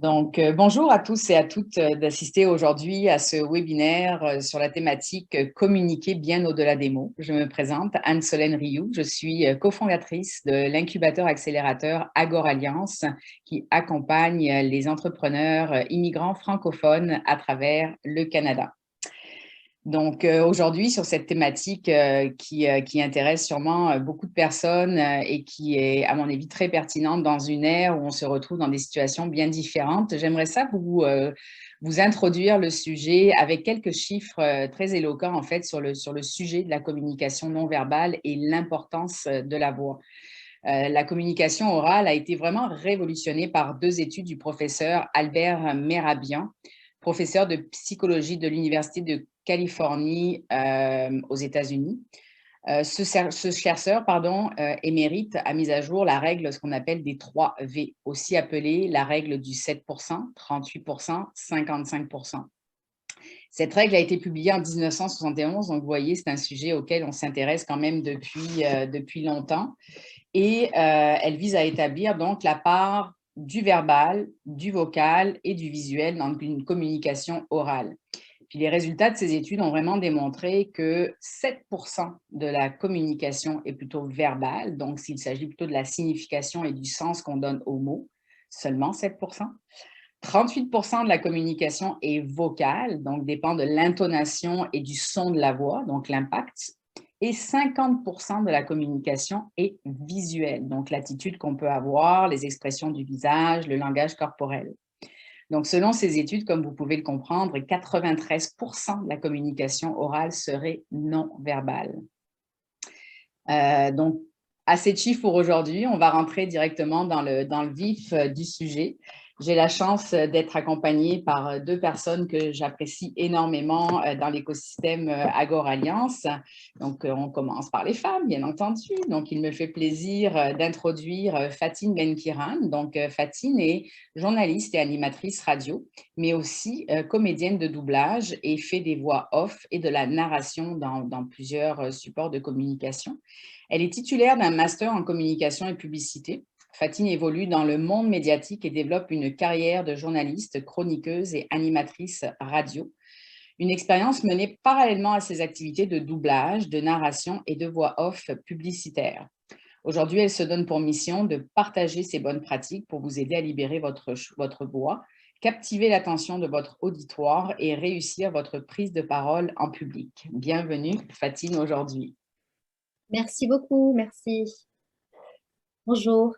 Bonjour à tous et à toutes d'assister aujourd'hui à ce webinaire sur la thématique communiquer bien au-delà des mots. Je me présente, Anne-Solène Rioux. Je suis cofondatrice de l'incubateur accélérateur Agor Alliance qui accompagne les entrepreneurs immigrants francophones à travers le Canada. Aujourd'hui, sur cette thématique qui intéresse sûrement beaucoup de personnes et qui est, à mon avis, très pertinente dans une ère où on se retrouve dans des situations bien différentes, j'aimerais ça vous introduire le sujet avec quelques chiffres très éloquents, en fait, sur le sujet de la communication non verbale et l'importance de la voix. La communication orale a été vraiment révolutionnée par deux études du professeur Albert Mehrabian, professeur de psychologie de l'Université de Californie aux États-Unis. Ce chercheur émérite a mis à jour la règle, ce qu'on appelle des 3 V, aussi appelée la règle du 7%, 38%, 55%. Cette règle a été publiée en 1971, donc vous voyez, c'est un sujet auquel on s'intéresse quand même depuis longtemps. Et elle vise à établir donc la part du verbal, du vocal et du visuel dans une communication orale. Puis les résultats de ces études ont vraiment démontré que 7% de la communication est plutôt verbale, donc s'il s'agit plutôt de la signification et du sens qu'on donne aux mots, seulement 7%. 38% de la communication est vocale, donc dépend de l'intonation et du son de la voix, donc l'impact. Et 50% de la communication est visuelle, donc l'attitude qu'on peut avoir, les expressions du visage, le langage corporel. Donc, selon ces études, comme vous pouvez le comprendre, 93% de la communication orale serait non verbale. Donc, assez de chiffres pour aujourd'hui. On va rentrer directement dans le vif du sujet. J'ai la chance d'être accompagnée par deux personnes que j'apprécie énormément dans l'écosystème Agor Alliance. Donc, on commence par les femmes, bien entendu. Donc, il me fait plaisir d'introduire Fatine Benkiran. Donc, Fatine est journaliste et animatrice radio, mais aussi comédienne de doublage et fait des voix off et de la narration dans plusieurs supports de communication. Elle est titulaire d'un master en communication et publicité. Fatine évolue dans le monde médiatique et développe une carrière de journaliste, chroniqueuse et animatrice radio. Une expérience menée parallèlement à ses activités de doublage, de narration et de voix off publicitaire. Aujourd'hui, elle se donne pour mission de partager ses bonnes pratiques pour vous aider à libérer votre voix, captiver l'attention de votre auditoire et réussir votre prise de parole en public. Bienvenue, Fatine, aujourd'hui. Merci beaucoup, merci. Bonjour.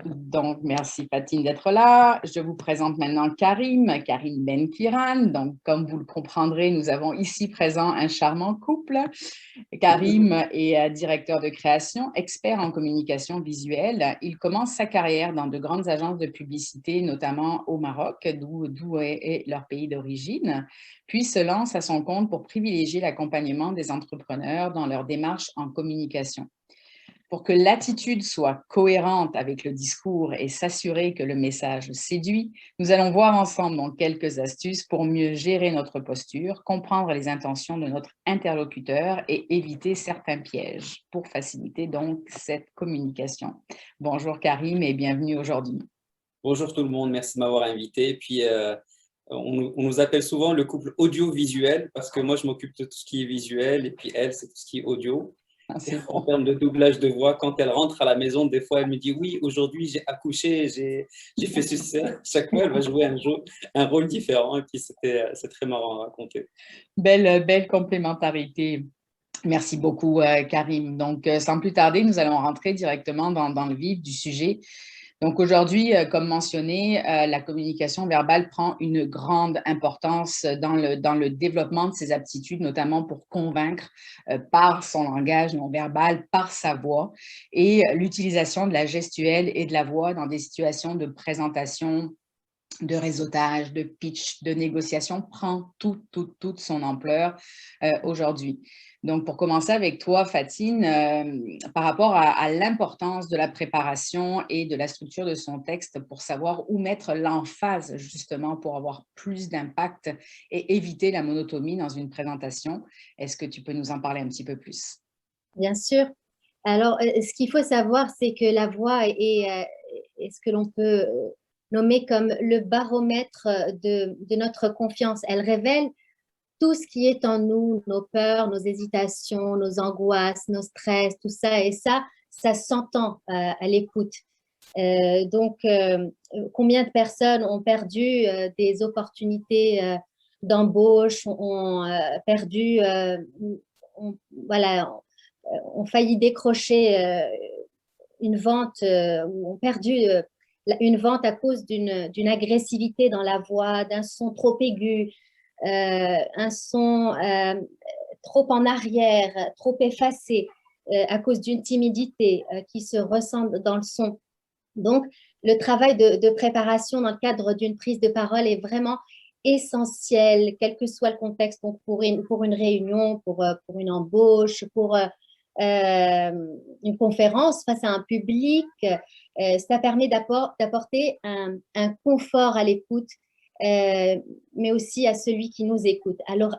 Donc, merci Fatine d'être là. Je vous présente maintenant Karim Benkiran. Donc, comme vous le comprendrez, nous avons ici présent un charmant couple. Karim est directeur de création, expert en communication visuelle. Il commence sa carrière dans de grandes agences de publicité, notamment au Maroc, d'où est leur pays d'origine, puis se lance à son compte pour privilégier l'accompagnement des entrepreneurs dans leur démarche en communication. Pour que l'attitude soit cohérente avec le discours et s'assurer que le message séduit, nous allons voir ensemble donc quelques astuces pour mieux gérer notre posture, comprendre les intentions de notre interlocuteur et éviter certains pièges pour faciliter donc cette communication. Bonjour Karim et bienvenue aujourd'hui. Bonjour tout le monde, merci de m'avoir invité. Et puis, on nous appelle souvent le couple audiovisuel parce que moi, je m'occupe de tout ce qui est visuel et puis elle, c'est tout ce qui est audio. En termes de doublage de voix, quand elle rentre à la maison, des fois, elle me dit « Oui, aujourd'hui, j'ai accouché, j'ai fait ceci ». Chaque fois, elle va jouer un rôle différent et puis c'est très marrant à raconter. Belle complémentarité. Merci beaucoup, Karim. Donc, sans plus tarder, nous allons rentrer directement dans le vif du sujet. Donc, aujourd'hui, comme mentionné, la communication verbale prend une grande importance dans le développement de ses aptitudes, notamment pour convaincre par son langage non verbal, par sa voix, et l'utilisation de la gestuelle et de la voix dans des situations de présentation, de réseautage, de pitch, de négociation prend toute son ampleur aujourd'hui. Donc, pour commencer avec toi, Fatine, par rapport à l'importance de la préparation et de la structure de son texte pour savoir où mettre l'emphase, justement, pour avoir plus d'impact et éviter la monotonie dans une présentation, est-ce que tu peux nous en parler un petit peu plus? Bien sûr. Alors, ce qu'il faut savoir, c'est que la voix est ce que l'on peut nommée comme le baromètre de notre confiance. Elle révèle tout ce qui est en nous, nos peurs, nos hésitations, nos angoisses, nos stress, tout ça. Et ça s'entend à l'écoute. Donc, combien de personnes ont perdu des opportunités d'embauche, ont perdu, voilà, ont failli décrocher une vente ou ont perdu une vente à cause d'une agressivité dans la voix, d'un son trop aigu, un son trop en arrière, trop effacé, à cause d'une timidité qui se ressent dans le son. Donc, le travail de préparation dans le cadre d'une prise de parole est vraiment essentiel, quel que soit le contexte, donc pour une réunion, pour une embauche, pour une conférence face à un public. Ça permet d'apporter un confort à l'écoute, mais aussi à celui qui nous écoute. Alors,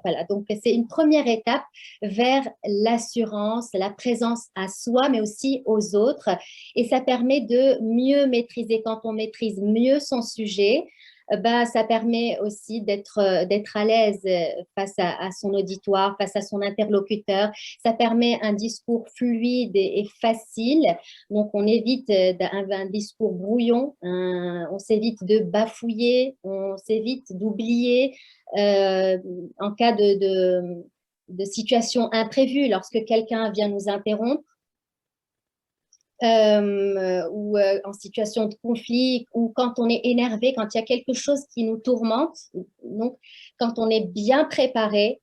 voilà, donc c'est une première étape vers l'assurance, la présence à soi, mais aussi aux autres. Et ça permet de mieux maîtriser. Quand on maîtrise mieux son sujet, ça permet aussi d'être à l'aise face à son auditoire, face à son interlocuteur. Ça permet un discours fluide et facile. Donc, on évite un discours brouillon, on s'évite de bafouiller, on s'évite d'oublier en cas de situation imprévue, lorsque quelqu'un vient nous interrompre. Ou en situation de conflit, ou quand on est énervé, quand il y a quelque chose qui nous tourmente. Donc, quand on est bien préparé,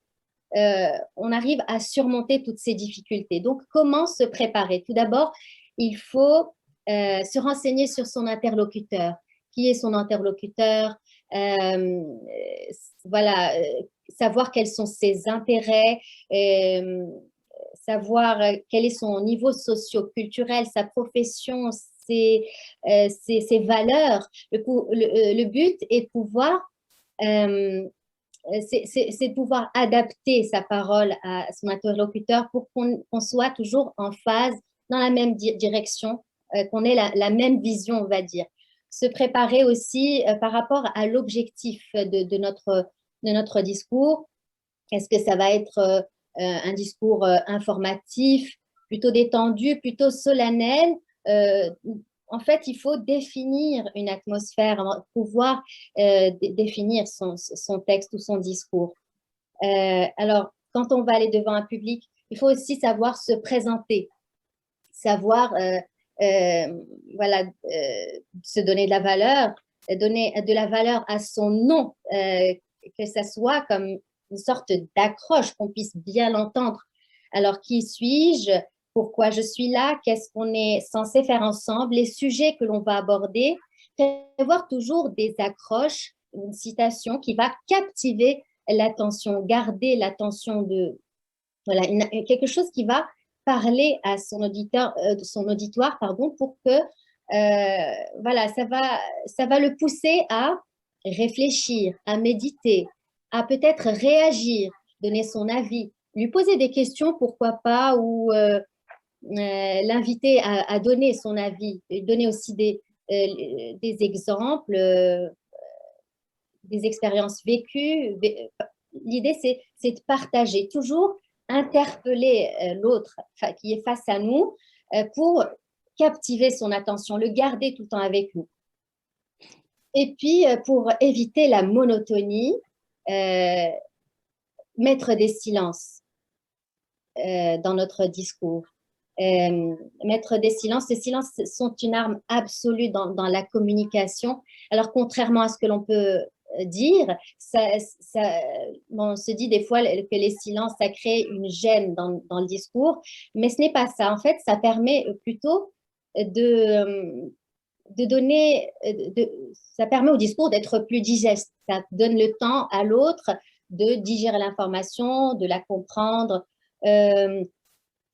on arrive à surmonter toutes ces difficultés. Donc, comment se préparer? Tout d'abord, il faut se renseigner sur son interlocuteur. Qui est son interlocuteur? Voilà, savoir quels sont ses intérêts, savoir quel est son niveau socio-culturel, sa profession, ses valeurs. Le but est de pouvoir, c'est de pouvoir adapter sa parole à son interlocuteur pour qu'on soit toujours en phase, dans la même direction, qu'on ait la même vision, on va dire. Se préparer aussi par rapport à l'objectif de notre discours. Est-ce que ça va être un discours informatif, plutôt détendu, plutôt solennel? En fait, il faut définir une atmosphère, pouvoir définir son texte ou son discours. Alors, quand on va aller devant un public, il faut aussi savoir se présenter, savoir voilà, se donner de la valeur, donner de la valeur à son nom, que ça soit comme une sorte d'accroche, qu'on puisse bien l'entendre. Alors, qui suis-je? Pourquoi je suis là? Qu'est-ce qu'on est censé faire ensemble? Les sujets que l'on va aborder, prévoir toujours des accroches, une citation qui va captiver l'attention, garder l'attention de… Voilà, quelque chose qui va parler à son auditoire, pardon, pour que voilà, ça va le pousser à réfléchir, à méditer, à peut-être réagir, donner son avis, lui poser des questions, pourquoi pas, ou l'inviter à donner son avis, donner aussi des exemples, des expériences vécues. L'idée, c'est de partager, toujours interpeller l'autre qui est face à nous pour captiver son attention, le garder tout le temps avec nous. Et puis, pour éviter la monotonie, mettre des silences dans notre discours. Mettre des silences. Ces silences sont une arme absolue dans la communication. Alors, contrairement à ce que l'on peut dire, on se dit des fois que les silences, ça crée une gêne dans le discours, mais ce n'est pas ça. En fait, ça permet plutôt de donner, ça permet au discours d'être plus digeste. Ça donne le temps à l'autre de digérer l'information, de la comprendre.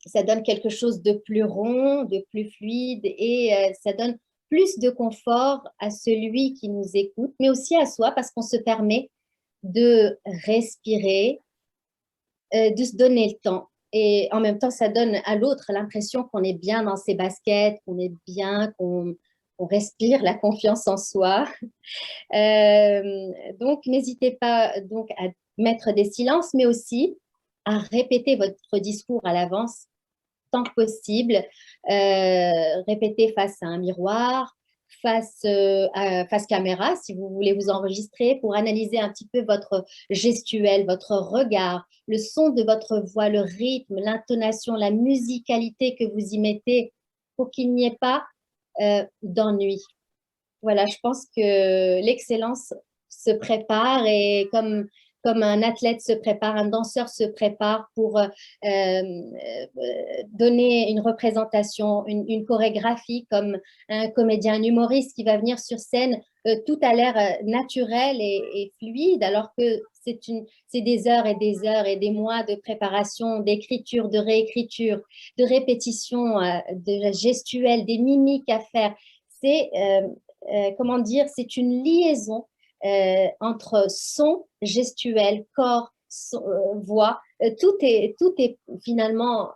Ça donne quelque chose de plus rond, de plus fluide, et ça donne plus de confort à celui qui nous écoute, mais aussi à soi, parce qu'on se permet de respirer, de se donner le temps. Et en même temps, ça donne à l'autre l'impression qu'on est bien dans ses baskets, qu'on est bien, qu'on on respire la confiance en soi. Donc, n'hésitez pas donc, à mettre des silences, mais aussi à répéter votre discours à l'avance tant que possible. Répétez face à un miroir, face caméra, si vous voulez vous enregistrer, pour analyser un petit peu votre gestuelle, votre regard, le son de votre voix, le rythme, l'intonation, la musicalité que vous y mettez, pour qu'il n'y ait pas d'ennui. Voilà, je pense que l'excellence se prépare et comme un athlète se prépare, un danseur se prépare pour donner une représentation, une chorégraphie, comme un comédien, un humoriste qui va venir sur scène, tout a l'air naturel et fluide, alors que c'est des heures et des heures et des mois de préparation, d'écriture, de réécriture, de répétition, de gestuelle, des mimiques à faire. C'est comment dire, c'est une liaison entre son, gestuel, corps, voix. Tout est finalement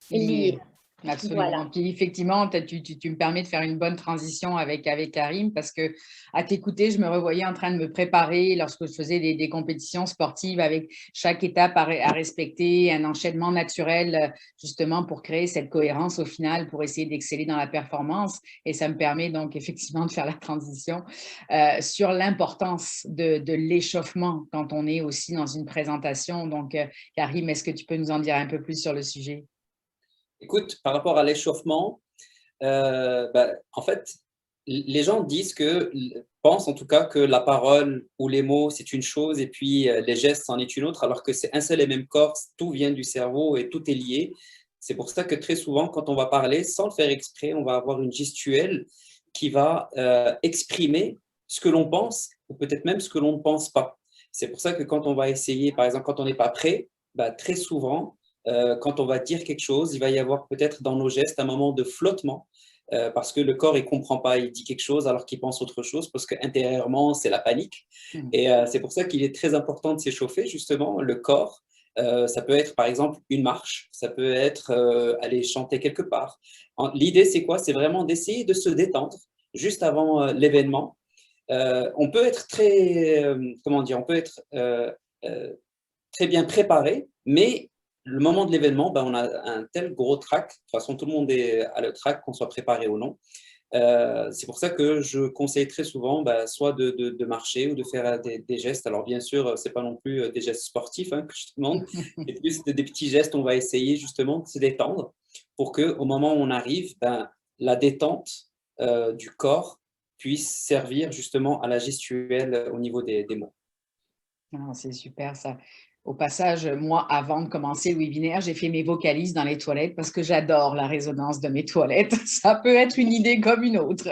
lié. Absolument. Voilà. Puis effectivement, tu me permets de faire une bonne transition avec Karim parce que à t'écouter, je me revoyais en train de me préparer lorsque je faisais des compétitions sportives avec chaque étape à respecter, un enchaînement naturel justement pour créer cette cohérence au final, pour essayer d'exceller dans la performance. Et ça me permet donc effectivement de faire la transition sur l'importance de l'échauffement quand on est aussi dans une présentation. Donc, Karim, est-ce que tu peux nous en dire un peu plus sur le sujet? Écoute, par rapport à l'échauffement, en fait, les gens pensent en tout cas que la parole ou les mots, c'est une chose et puis les gestes, c'en est une autre, alors que c'est un seul et même corps, tout vient du cerveau et tout est lié. C'est pour ça que très souvent, quand on va parler, sans le faire exprès, on va avoir une gestuelle qui va exprimer ce que l'on pense ou peut-être même ce que l'on ne pense pas. C'est pour ça que quand on va essayer, par exemple, quand on n'est pas prêt, très souvent, quand on va dire quelque chose, il va y avoir peut-être dans nos gestes un moment de flottement parce que le corps, il ne comprend pas, il dit quelque chose alors qu'il pense autre chose parce qu'intérieurement, c'est la panique. Et c'est pour ça qu'il est très important de s'échauffer, justement, le corps. Ça peut être, par exemple, une marche, ça peut être aller chanter quelque part. L'idée, c'est quoi? C'est vraiment d'essayer de se détendre juste avant l'événement. On peut être comment dire, on peut être très bien préparé, mais le moment de l'événement, on a un tel gros trac. De toute façon, tout le monde a le trac, qu'on soit préparé ou non. C'est pour ça que je conseille très souvent soit de marcher ou de faire des gestes. Alors, bien sûr, ce n'est pas non plus des gestes sportifs que je te demande, mais plus des petits gestes. On va essayer justement de se détendre pour qu'au moment où on arrive, la détente du corps puisse servir justement à la gestuelle au niveau des mots. C'est super ça. Au passage, moi, avant de commencer le webinaire, j'ai fait mes vocalises dans les toilettes parce que j'adore la résonance de mes toilettes. Ça peut être une idée comme une autre.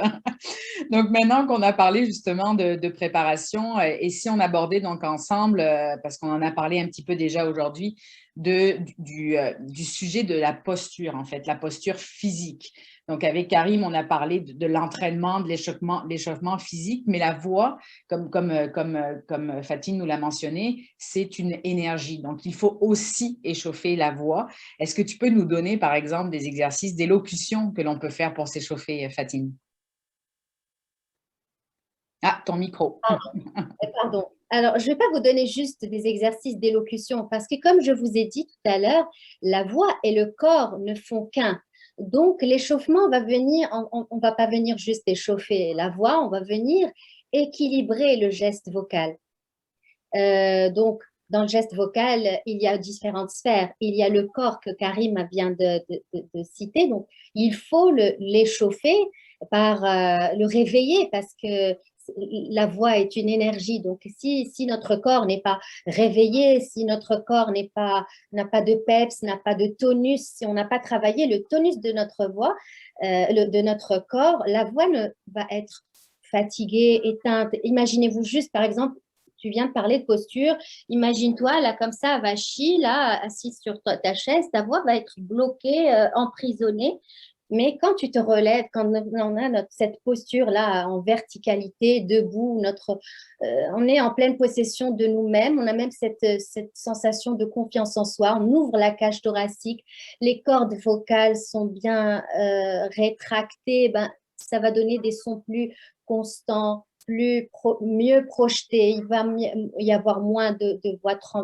Donc, maintenant qu'on a parlé justement de préparation, et si on abordait donc ensemble, parce qu'on en a parlé un petit peu déjà aujourd'hui, du sujet de la posture, en fait, la posture physique. Donc, avec Karim, on a parlé de l'entraînement, de l'échauffement physique, mais la voix, comme Fatine nous l'a mentionné, c'est une énergie. Donc, il faut aussi échauffer la voix. Est-ce que tu peux nous donner, par exemple, des exercices d'élocution que l'on peut faire pour s'échauffer, Fatine? Ah, ton micro. Pardon. Alors, je ne vais pas vous donner juste des exercices d'élocution parce que, comme je vous ai dit tout à l'heure, la voix et le corps ne font qu'un. Donc, l'échauffement va venir, on ne va pas venir juste échauffer la voix, on va venir équilibrer le geste vocal. Donc, dans le geste vocal, il y a différentes sphères. Il y a le corps que Karim vient de citer. Donc, il faut l'échauffer par le réveiller parce que la voix est une énergie. Donc, si notre corps n'est pas réveillé, si notre corps n'a pas de peps, n'a pas de tonus, si on n'a pas travaillé le tonus de notre voix, de notre corps, la voix va être fatiguée, éteinte. Imaginez-vous juste, par exemple, tu viens de parler de posture. Imagine-toi, là, comme ça, avachie, là, assise sur ta chaise, ta voix va être bloquée, emprisonnée. Mais quand tu te relèves, quand on a cette posture-là en verticalité, debout, on est en pleine possession de nous-mêmes, on a même cette sensation de confiance en soi, on ouvre la cage thoracique, les cordes vocales sont bien rétractées, Ça va donner des sons plus constants, mieux projetés. Il va y avoir moins de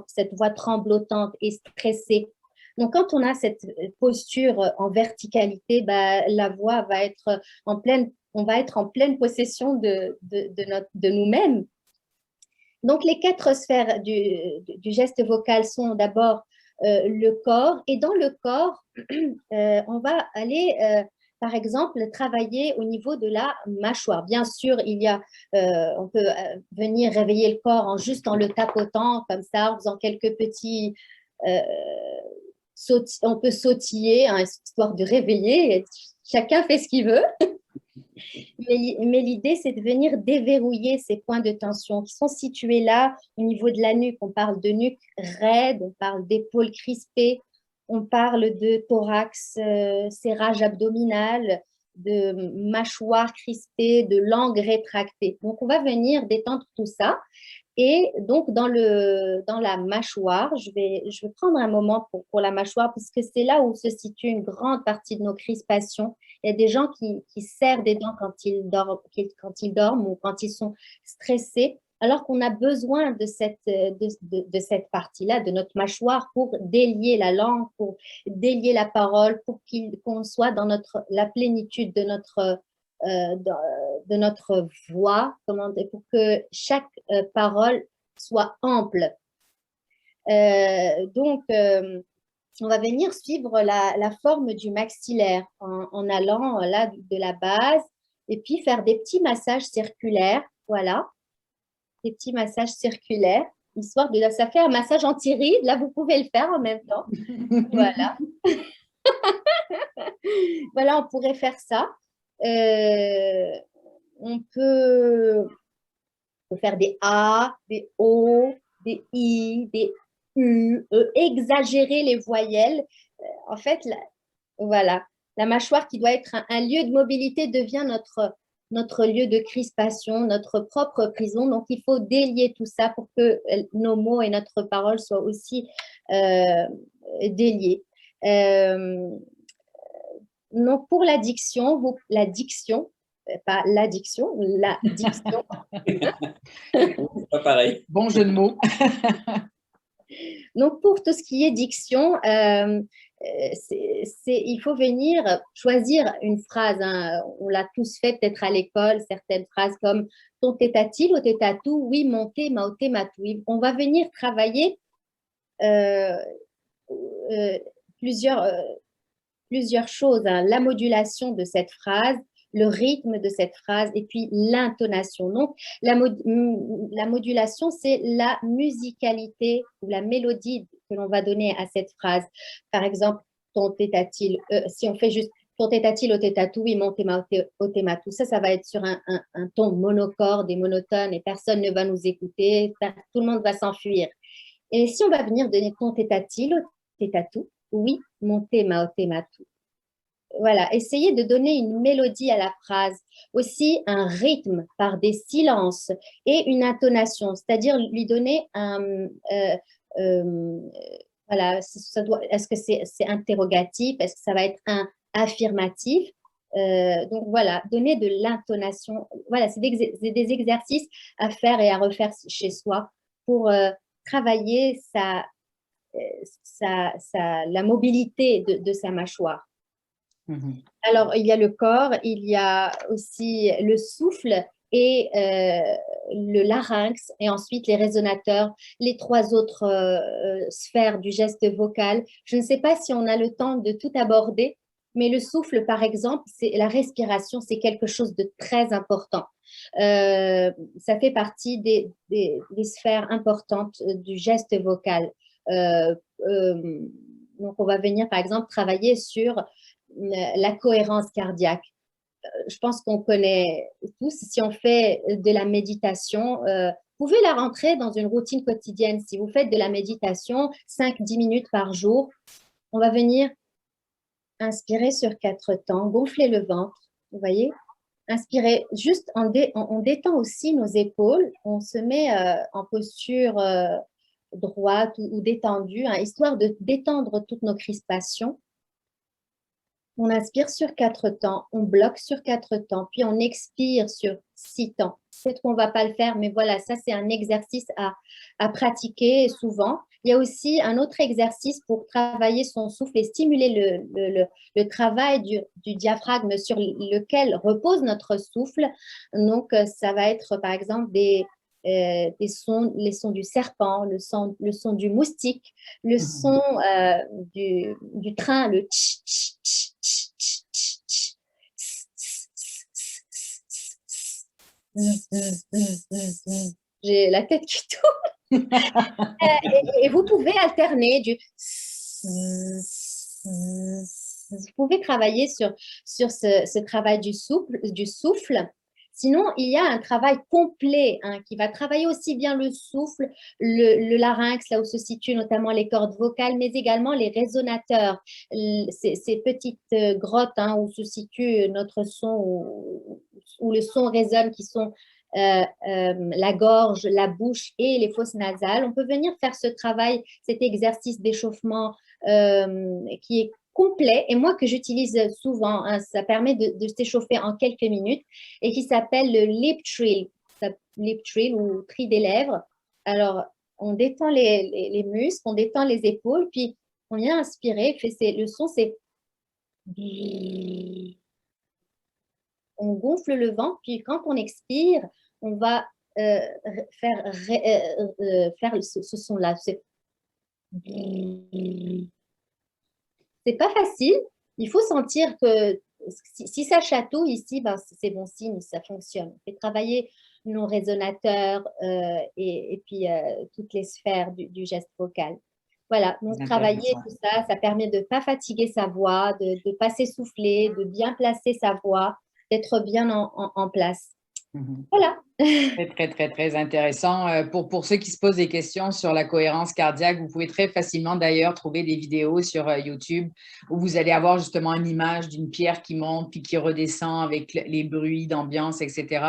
cette voix tremblotante et stressée. Donc, quand on a cette posture en verticalité, bah, la voix va être on va être en pleine possession de nous-mêmes. Donc, les 4 sphères du geste vocal sont d'abord le corps. Et dans le corps, on va aller, par exemple, travailler au niveau de la mâchoire. Bien sûr, on peut venir réveiller le corps juste en le tapotant comme ça, en faisant quelques petits... on peut sautiller, hein, histoire de réveiller. Chacun fait ce qu'il veut. Mais l'idée, c'est de venir déverrouiller ces points de tension qui sont situés là, au niveau de la nuque. On parle de nuque raide, on parle d'épaules crispées, on parle de thorax, serrage abdominal, de mâchoire crispée, de langue rétractée. Donc, on va venir détendre tout ça. Et donc, dans la mâchoire, je vais prendre un moment pour la mâchoire, puisque c'est là où se situe une grande partie de nos crispations. Il y a des gens qui serrent des dents quand ils dorment ou quand ils sont stressés, alors qu'on a besoin de cette partie-là, de notre mâchoire, pour délier la langue, pour délier la parole, pour qu'on soit dans la plénitude de notre voix, pour que chaque parole soit ample. Donc, on va venir suivre la forme du maxillaire en allant là de la base et puis faire des petits massages circulaires. Voilà, des petits massages circulaires, histoire de ça fait un massage anti-ride. Là, vous pouvez le faire en même temps. Voilà. Voilà, on pourrait faire ça. On peut faire des A, des O, des I, des U, exagérer les voyelles. En fait, voilà, la mâchoire qui doit être un lieu de mobilité devient notre lieu de crispation, notre propre prison. Donc, il faut délier tout ça pour que nos mots et notre parole soient aussi déliés. Donc, pour l'addiction, pas l'addiction, la diction. C'est pas pareil. Bon jeu de mots. Donc, pour tout ce qui est diction, il faut venir choisir une phrase. Hein. On l'a tous fait peut-être à l'école, certaines phrases comme « ton tétatil au tétatou, oui, mon thé, ma au thé, ma tout ». On va venir travailler plusieurs choses. Hein. La modulation de cette phrase, le rythme de cette phrase et puis l'intonation. Donc, la modulation, c'est la musicalité ou la mélodie que l'on va donner à cette phrase. Par exemple, ton tétatil, si on fait juste ton tétatil au tétatou, oui, mon théma au thématou, ça va être sur un ton monocorde et monotone et personne ne va nous écouter, tout le monde va s'enfuir. Et si on va venir donner ton tétatil au tétatou, oui, mon théma au thématou. Voilà, essayez de donner une mélodie à la phrase, aussi un rythme par des silences et une intonation, c'est-à-dire lui donner voilà, est-ce que c'est interrogatif, est-ce que ça va être un affirmatif, donc voilà, donner de l'intonation, voilà, c'est des exercices à faire et à refaire chez soi pour travailler la mobilité de sa mâchoire. Alors, il y a le corps, il y a aussi le souffle et le larynx, et ensuite les résonateurs, les 3 autres sphères du geste vocal. Je ne sais pas si on a le temps de tout aborder, mais le souffle, par exemple, la respiration, c'est quelque chose de très important. Ça fait partie des sphères importantes du geste vocal. Donc, on va venir, par exemple, travailler sur la cohérence cardiaque. Je pense qu'on connaît tous, si on fait de la méditation, vous pouvez la rentrer dans une routine quotidienne. Si vous faites de la méditation 5-10 minutes par jour, on va venir inspirer sur 4 temps, gonfler le ventre, vous voyez, inspirer, juste on détend aussi nos épaules, on se met en posture droite ou détendue, hein, histoire de détendre toutes nos crispations. On inspire sur 4 temps, on bloque sur 4 temps, puis on expire sur 6 temps. Peut-être qu'on ne va pas le faire, mais voilà, ça c'est un exercice à pratiquer souvent. Il y a aussi un autre exercice pour travailler son souffle et stimuler le travail du diaphragme sur lequel repose notre souffle. Donc, ça va être par exemple les sons du serpent, le son du moustique, le son du train, le tch, tch, tch, tch, tch, tch, tch. J'ai la tête qui tourne. Et vous pouvez alterner vous pouvez travailler sur ce travail du souffle. Sinon, il y a un travail complet qui va travailler aussi bien le souffle, le larynx, là où se situent notamment les cordes vocales, mais également les résonateurs, ces petites grottes où se situe notre son, où le son résonne, qui sont la gorge, la bouche et les fosses nasales. On peut venir faire ce travail, cet exercice d'échauffement qui est complet et moi que j'utilise souvent. Ça permet de s'échauffer en quelques minutes et qui s'appelle le lip trill. Lip trill ou tri des lèvres. Alors, on détend les muscles, on détend les épaules, puis on vient inspirer. Le son, c'est... On gonfle le ventre, puis quand on expire, on va faire ce son-là. C'est pas facile. Il faut sentir que si ça chatouille ici, ben, c'est bon signe, ça fonctionne. On fait travailler nos résonateurs et puis toutes les sphères du geste vocal. Voilà, donc travailler tout ça, ça permet de ne pas fatiguer sa voix, de ne pas s'essouffler, de bien placer sa voix, d'être bien en place. Voilà. Très, très, très, très intéressant. Pour ceux qui se posent des questions sur la cohérence cardiaque, vous pouvez très facilement d'ailleurs trouver des vidéos sur YouTube où vous allez avoir justement une image d'une pierre qui monte puis qui redescend avec les bruits d'ambiance, etc.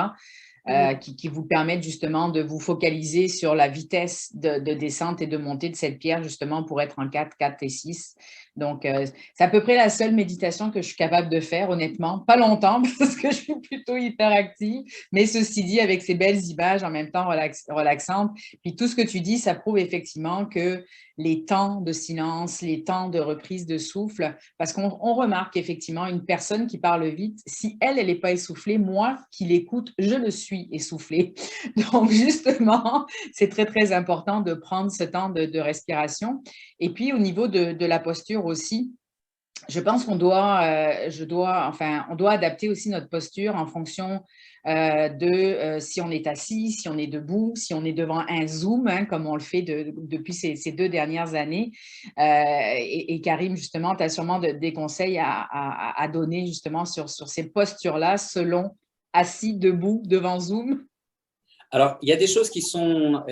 Qui vous permettent justement de vous focaliser sur la vitesse de descente et de montée de cette pierre justement pour être en 4, 4 et 6. Donc, c'est à peu près la seule méditation que je suis capable de faire, honnêtement. Pas longtemps parce que je suis plutôt hyperactive, mais ceci dit, avec ces belles images en même temps relaxantes. Puis tout ce que tu dis, ça prouve effectivement que les temps de silence, les temps de reprise de souffle, parce qu'on remarque effectivement une personne qui parle vite, si elle n'est pas essoufflée, moi qui l'écoute, je le suis essoufflée. Donc justement, c'est très, très important de prendre ce temps de respiration. Et puis au niveau de la posture aussi, je pense qu'on doit, on doit adapter aussi notre posture en fonction de si on est assis, si on est debout, si on est devant un Zoom, comme on le fait depuis ces 2 dernières années. Et Karim, justement, tu as sûrement des conseils à donner justement sur ces postures-là, selon assis, debout, devant Zoom. Alors, il y a des choses qui sont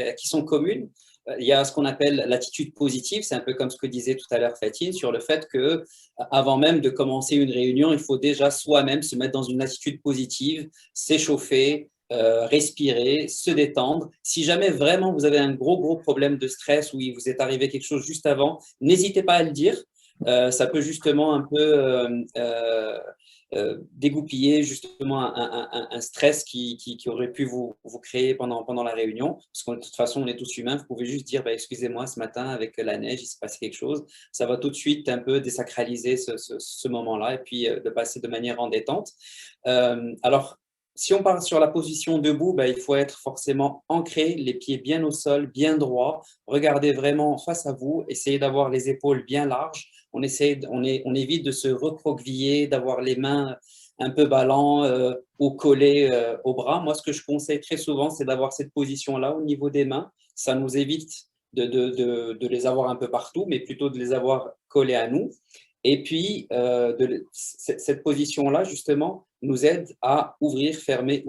communes. Il y a ce qu'on appelle l'attitude positive. C'est un peu comme ce que disait tout à l'heure Fatine sur le fait que, avant même de commencer une réunion, il faut déjà soi-même se mettre dans une attitude positive, s'échauffer, respirer, se détendre. Si jamais vraiment vous avez un gros problème de stress ou il vous est arrivé quelque chose juste avant, n'hésitez pas à le dire. Ça peut justement un peu dégoupiller justement un stress qui aurait pu vous créer pendant la réunion. Parce que de toute façon, on est tous humains. Vous pouvez juste dire bah, excusez-moi, ce matin, avec la neige, il s'est passé quelque chose. Ça va tout de suite un peu désacraliser ce moment-là et puis de passer de manière en détente. Alors, si on part sur la position debout, ben, il faut être forcément ancré, les pieds bien au sol, bien droits. Regardez vraiment face à vous, essayez d'avoir les épaules bien larges. On évite de se recroqueviller, d'avoir les mains un peu ballants ou collées au bras. Moi, ce que je conseille très souvent, c'est d'avoir cette position-là au niveau des mains. Ça nous évite de les avoir un peu partout, mais plutôt de les avoir collées à nous. Et puis, cette position-là, justement, nous aide à ouvrir, fermer,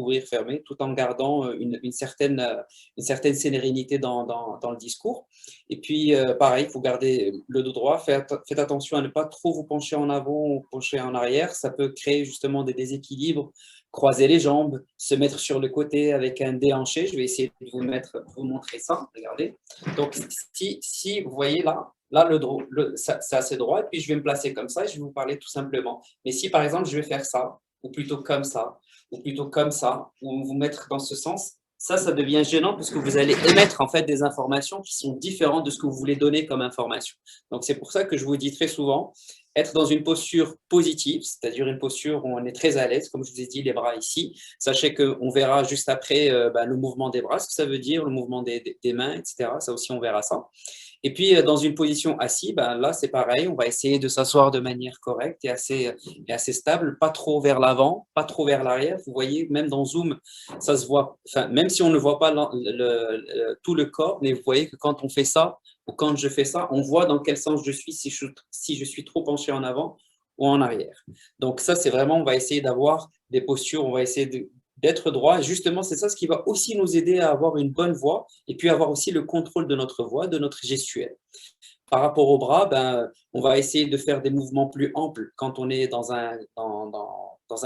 tout en gardant une certaine sérénité dans le discours. Et puis, pareil, il faut garder le dos droit. Faites attention à ne pas trop vous pencher en avant ou pencher en arrière. Ça peut créer justement des déséquilibres. Croiser les jambes, se mettre sur le côté avec un déhanché. Je vais essayer de vous montrer ça. Regardez. Donc, si vous voyez là, là, c'est assez droit, et puis je vais me placer comme ça et je vais vous parler tout simplement. Mais si, par exemple, je vais faire ça, ou plutôt comme ça, ou plutôt comme ça, ou vous mettre dans ce sens, ça devient gênant parce que vous allez émettre en fait des informations qui sont différentes de ce que vous voulez donner comme information. Donc, c'est pour ça que je vous dis très souvent, être dans une posture positive, c'est-à-dire une posture où on est très à l'aise, comme je vous ai dit, les bras ici. Sachez qu'on verra juste après le mouvement des bras, ce que ça veut dire, le mouvement des mains, etc. Ça aussi, on verra ça. Et puis, dans une position assise, ben, là, c'est pareil, on va essayer de s'asseoir de manière correcte et assez stable, pas trop vers l'avant, pas trop vers l'arrière. Vous voyez, même dans Zoom, ça se voit, enfin, même si on ne voit pas tout le corps, mais vous voyez que quand on fait ça, ou quand je fais ça, on voit dans quel sens je suis, si je suis trop penché en avant ou en arrière. Donc ça, c'est vraiment, on va essayer d'avoir des postures, on va essayer d'être droit. Justement, c'est ça ce qui va aussi nous aider à avoir une bonne voix et puis avoir aussi le contrôle de notre voix, de notre gestuelle. Par rapport au bras, ben, on va essayer de faire des mouvements plus amples quand on est dans un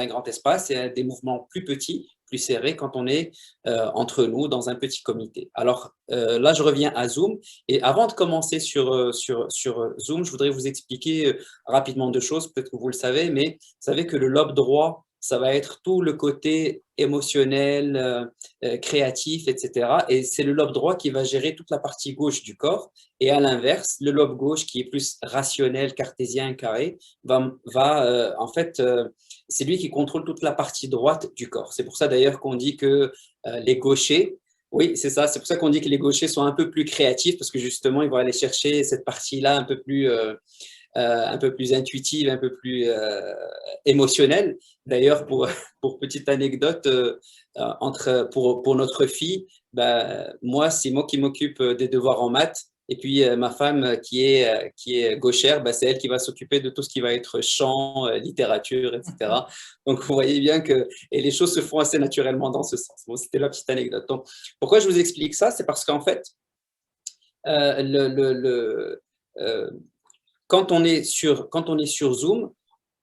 grand espace et des mouvements plus petits, plus serrés quand on est entre nous dans un petit comité. Alors là, je reviens à Zoom. Et avant de commencer sur Zoom, je voudrais vous expliquer rapidement deux choses. Peut-être que vous le savez, mais vous savez que le lobe droit, ça va être tout le côté émotionnel, créatif, etc. Et c'est le lobe droit qui va gérer toute la partie gauche du corps. Et à l'inverse, le lobe gauche, qui est plus rationnel, cartésien, carré, en fait, c'est lui qui contrôle toute la partie droite du corps. C'est pour ça d'ailleurs qu'on dit que les gauchers, oui, c'est ça, c'est pour ça qu'on dit que les gauchers sont un peu plus créatifs, parce que justement, ils vont aller chercher cette partie-là un peu plus intuitive, un peu plus émotionnelle. D'ailleurs, pour petite anecdote, pour notre fille, moi, c'est moi qui m'occupe des devoirs en maths. Et puis, ma femme qui est gauchère, c'est elle qui va s'occuper de tout ce qui va être chant, littérature, etc. Donc, vous voyez bien que et les choses se font assez naturellement dans ce sens. Bon, c'était la petite anecdote. Donc, pourquoi je vous explique ça? C'est parce qu'en fait, euh, le, le, le, euh, quand on est sur Zoom,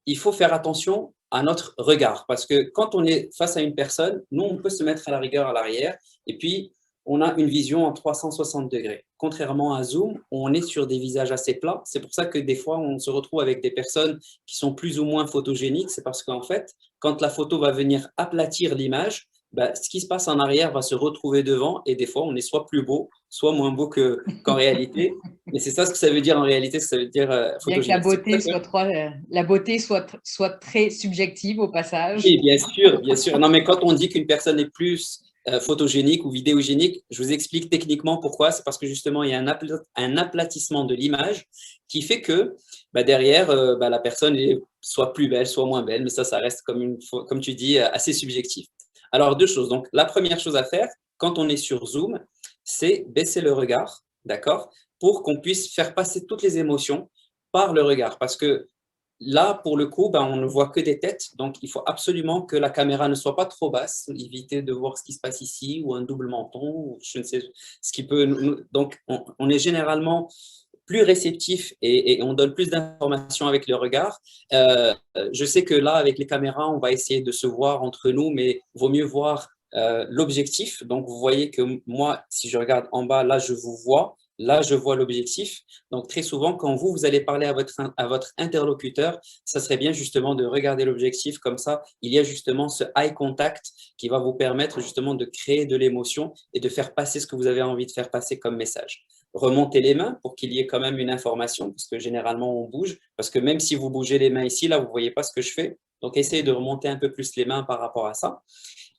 il faut faire attention à notre regard parce que quand on est face à une personne, nous, on peut se mettre à la rigueur à l'arrière et puis on a une vision en 360 degrés. Contrairement à Zoom, on est sur des visages assez plats. C'est pour ça que des fois, on se retrouve avec des personnes qui sont plus ou moins photogéniques. C'est parce qu'en fait, quand la photo va venir aplatir l'image, ce qui se passe en arrière va se retrouver devant et des fois, on est soit plus beau, soit moins beau qu'en réalité. Mais c'est ça ce que ça veut dire en réalité, ça veut dire bien que la beauté soit très subjective au passage. Oui, bien sûr, bien sûr. Non, mais quand on dit qu'une personne est plus photogénique ou vidéogénique, je vous explique techniquement pourquoi. C'est parce que justement, il y a un aplatissement de l'image qui fait que derrière, la personne est soit plus belle, soit moins belle. Mais ça reste, comme tu dis, assez subjectif. Alors, deux choses. Donc, la première chose à faire quand on est sur Zoom, c'est baisser le regard, d'accord, pour qu'on puisse faire passer toutes les émotions par le regard. Parce que là, pour le coup, on ne voit que des têtes, donc il faut absolument que la caméra ne soit pas trop basse, éviter de voir ce qui se passe ici, ou un double menton, ou je ne sais ce qui peut. Donc, on est généralement plus réceptif et on donne plus d'informations avec le regard. Je sais que là, avec les caméras, on va essayer de se voir entre nous, mais il vaut mieux voir l'objectif. Donc, vous voyez que moi, si je regarde en bas, là, je vous vois. Là, je vois l'objectif. Donc, très souvent, quand vous allez parler à votre interlocuteur, ça serait bien justement de regarder l'objectif comme ça. Il y a justement ce eye contact qui va vous permettre justement de créer de l'émotion et de faire passer ce que vous avez envie de faire passer comme message. Remontez les mains pour qu'il y ait quand même une information, parce que généralement, on bouge. Parce que même si vous bougez les mains ici, là, vous ne voyez pas ce que je fais. Donc, essayez de remonter un peu plus les mains par rapport à ça.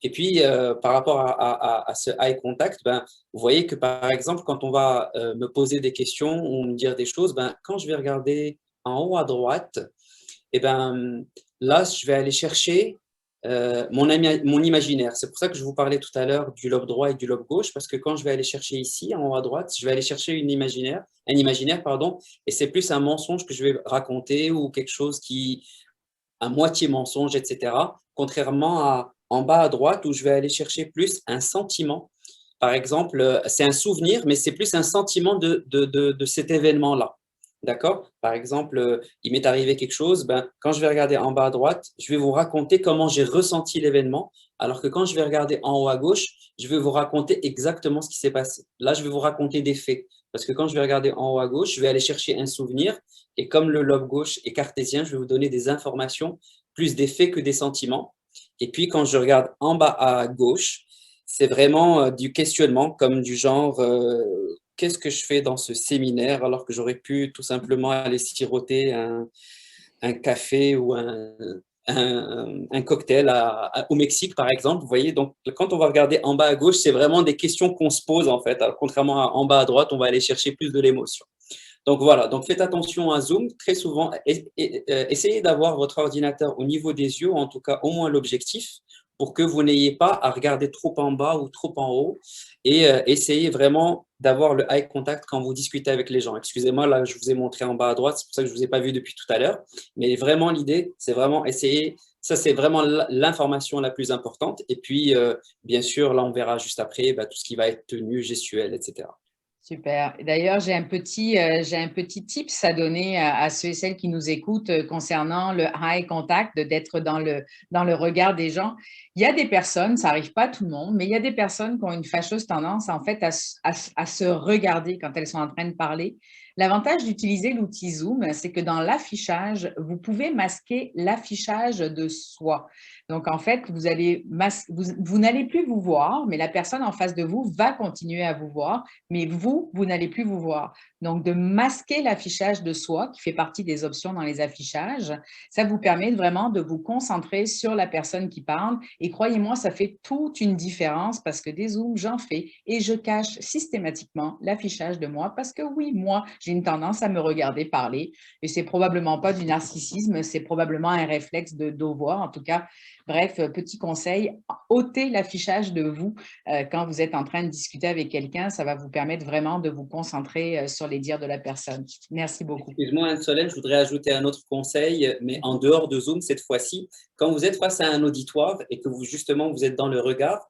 Et puis, par rapport à ce eye contact, vous voyez que, par exemple, quand on va me poser des questions ou me dire des choses, quand je vais regarder en haut à droite, et là, je vais aller chercher mon imaginaire. C'est pour ça que je vous parlais tout à l'heure du lobe droit et du lobe gauche, parce que quand je vais aller chercher ici, en haut à droite, je vais aller chercher un imaginaire, pardon, et c'est plus un mensonge que je vais raconter ou quelque chose à moitié mensonge, etc. Contrairement à en bas à droite où je vais aller chercher plus un sentiment. Par exemple, c'est un souvenir, mais c'est plus un sentiment de cet événement-là. D'accord? Par exemple, il m'est arrivé quelque chose, quand je vais regarder en bas à droite, je vais vous raconter comment j'ai ressenti l'événement, alors que quand je vais regarder en haut à gauche, je vais vous raconter exactement ce qui s'est passé. Là, je vais vous raconter des faits. Parce que quand je vais regarder en haut à gauche, je vais aller chercher un souvenir. Et comme le lobe gauche est cartésien, je vais vous donner des informations, plus des faits que des sentiments. Et puis, quand je regarde en bas à gauche, c'est vraiment du questionnement, comme du genre, qu'est-ce que je fais dans ce séminaire alors que j'aurais pu tout simplement aller siroter un café ou un cocktail au Mexique, par exemple. Vous voyez, donc quand on va regarder en bas à gauche, c'est vraiment des questions qu'on se pose, en fait. Alors, contrairement à en bas à droite, on va aller chercher plus de l'émotion. Donc voilà, donc faites attention à Zoom. Très souvent, essayez d'avoir votre ordinateur au niveau des yeux, ou en tout cas au moins l'objectif, pour que vous n'ayez pas à regarder trop en bas ou trop en haut. Et essayez vraiment d'avoir le eye contact quand vous discutez avec les gens. Excusez-moi, là, je vous ai montré en bas à droite, c'est pour ça que je ne vous ai pas vu depuis tout à l'heure. Mais vraiment, l'idée, c'est vraiment essayer. Ça, c'est vraiment l'information la plus importante. Et puis, bien sûr, là, on verra juste après tout ce qui va être tenue, gestuelle, etc. Super. D'ailleurs, j'ai un petit tips à donner à ceux et celles qui nous écoutent concernant le eye contact, d'être dans le regard des gens. Il y a des personnes, ça n'arrive pas à tout le monde, mais il y a des personnes qui ont une fâcheuse tendance en fait à se regarder quand elles sont en train de parler. L'avantage d'utiliser l'outil Zoom, c'est que dans l'affichage, vous pouvez masquer l'affichage de soi. Donc, en fait, vous n'allez plus vous voir, mais la personne en face de vous va continuer à vous voir, mais vous n'allez plus vous voir. Donc, de masquer l'affichage de soi, qui fait partie des options dans les affichages, ça vous permet vraiment de vous concentrer sur la personne qui parle. Et croyez-moi, ça fait toute une différence parce que des Zooms, j'en fais et je cache systématiquement l'affichage de moi parce que oui, moi, j'ai une tendance à me regarder parler et c'est probablement pas du narcissisme, c'est probablement un réflexe de devoir. En tout cas, bref, petit conseil, ôtez l'affichage de vous quand vous êtes en train de discuter avec quelqu'un. Ça va vous permettre vraiment de vous concentrer sur les dires de la personne. Merci beaucoup. Excuse-moi, Anne-Solène, je voudrais ajouter un autre conseil, mais en dehors de Zoom cette fois-ci. Quand vous êtes face à un auditoire et que justement vous êtes dans le regard,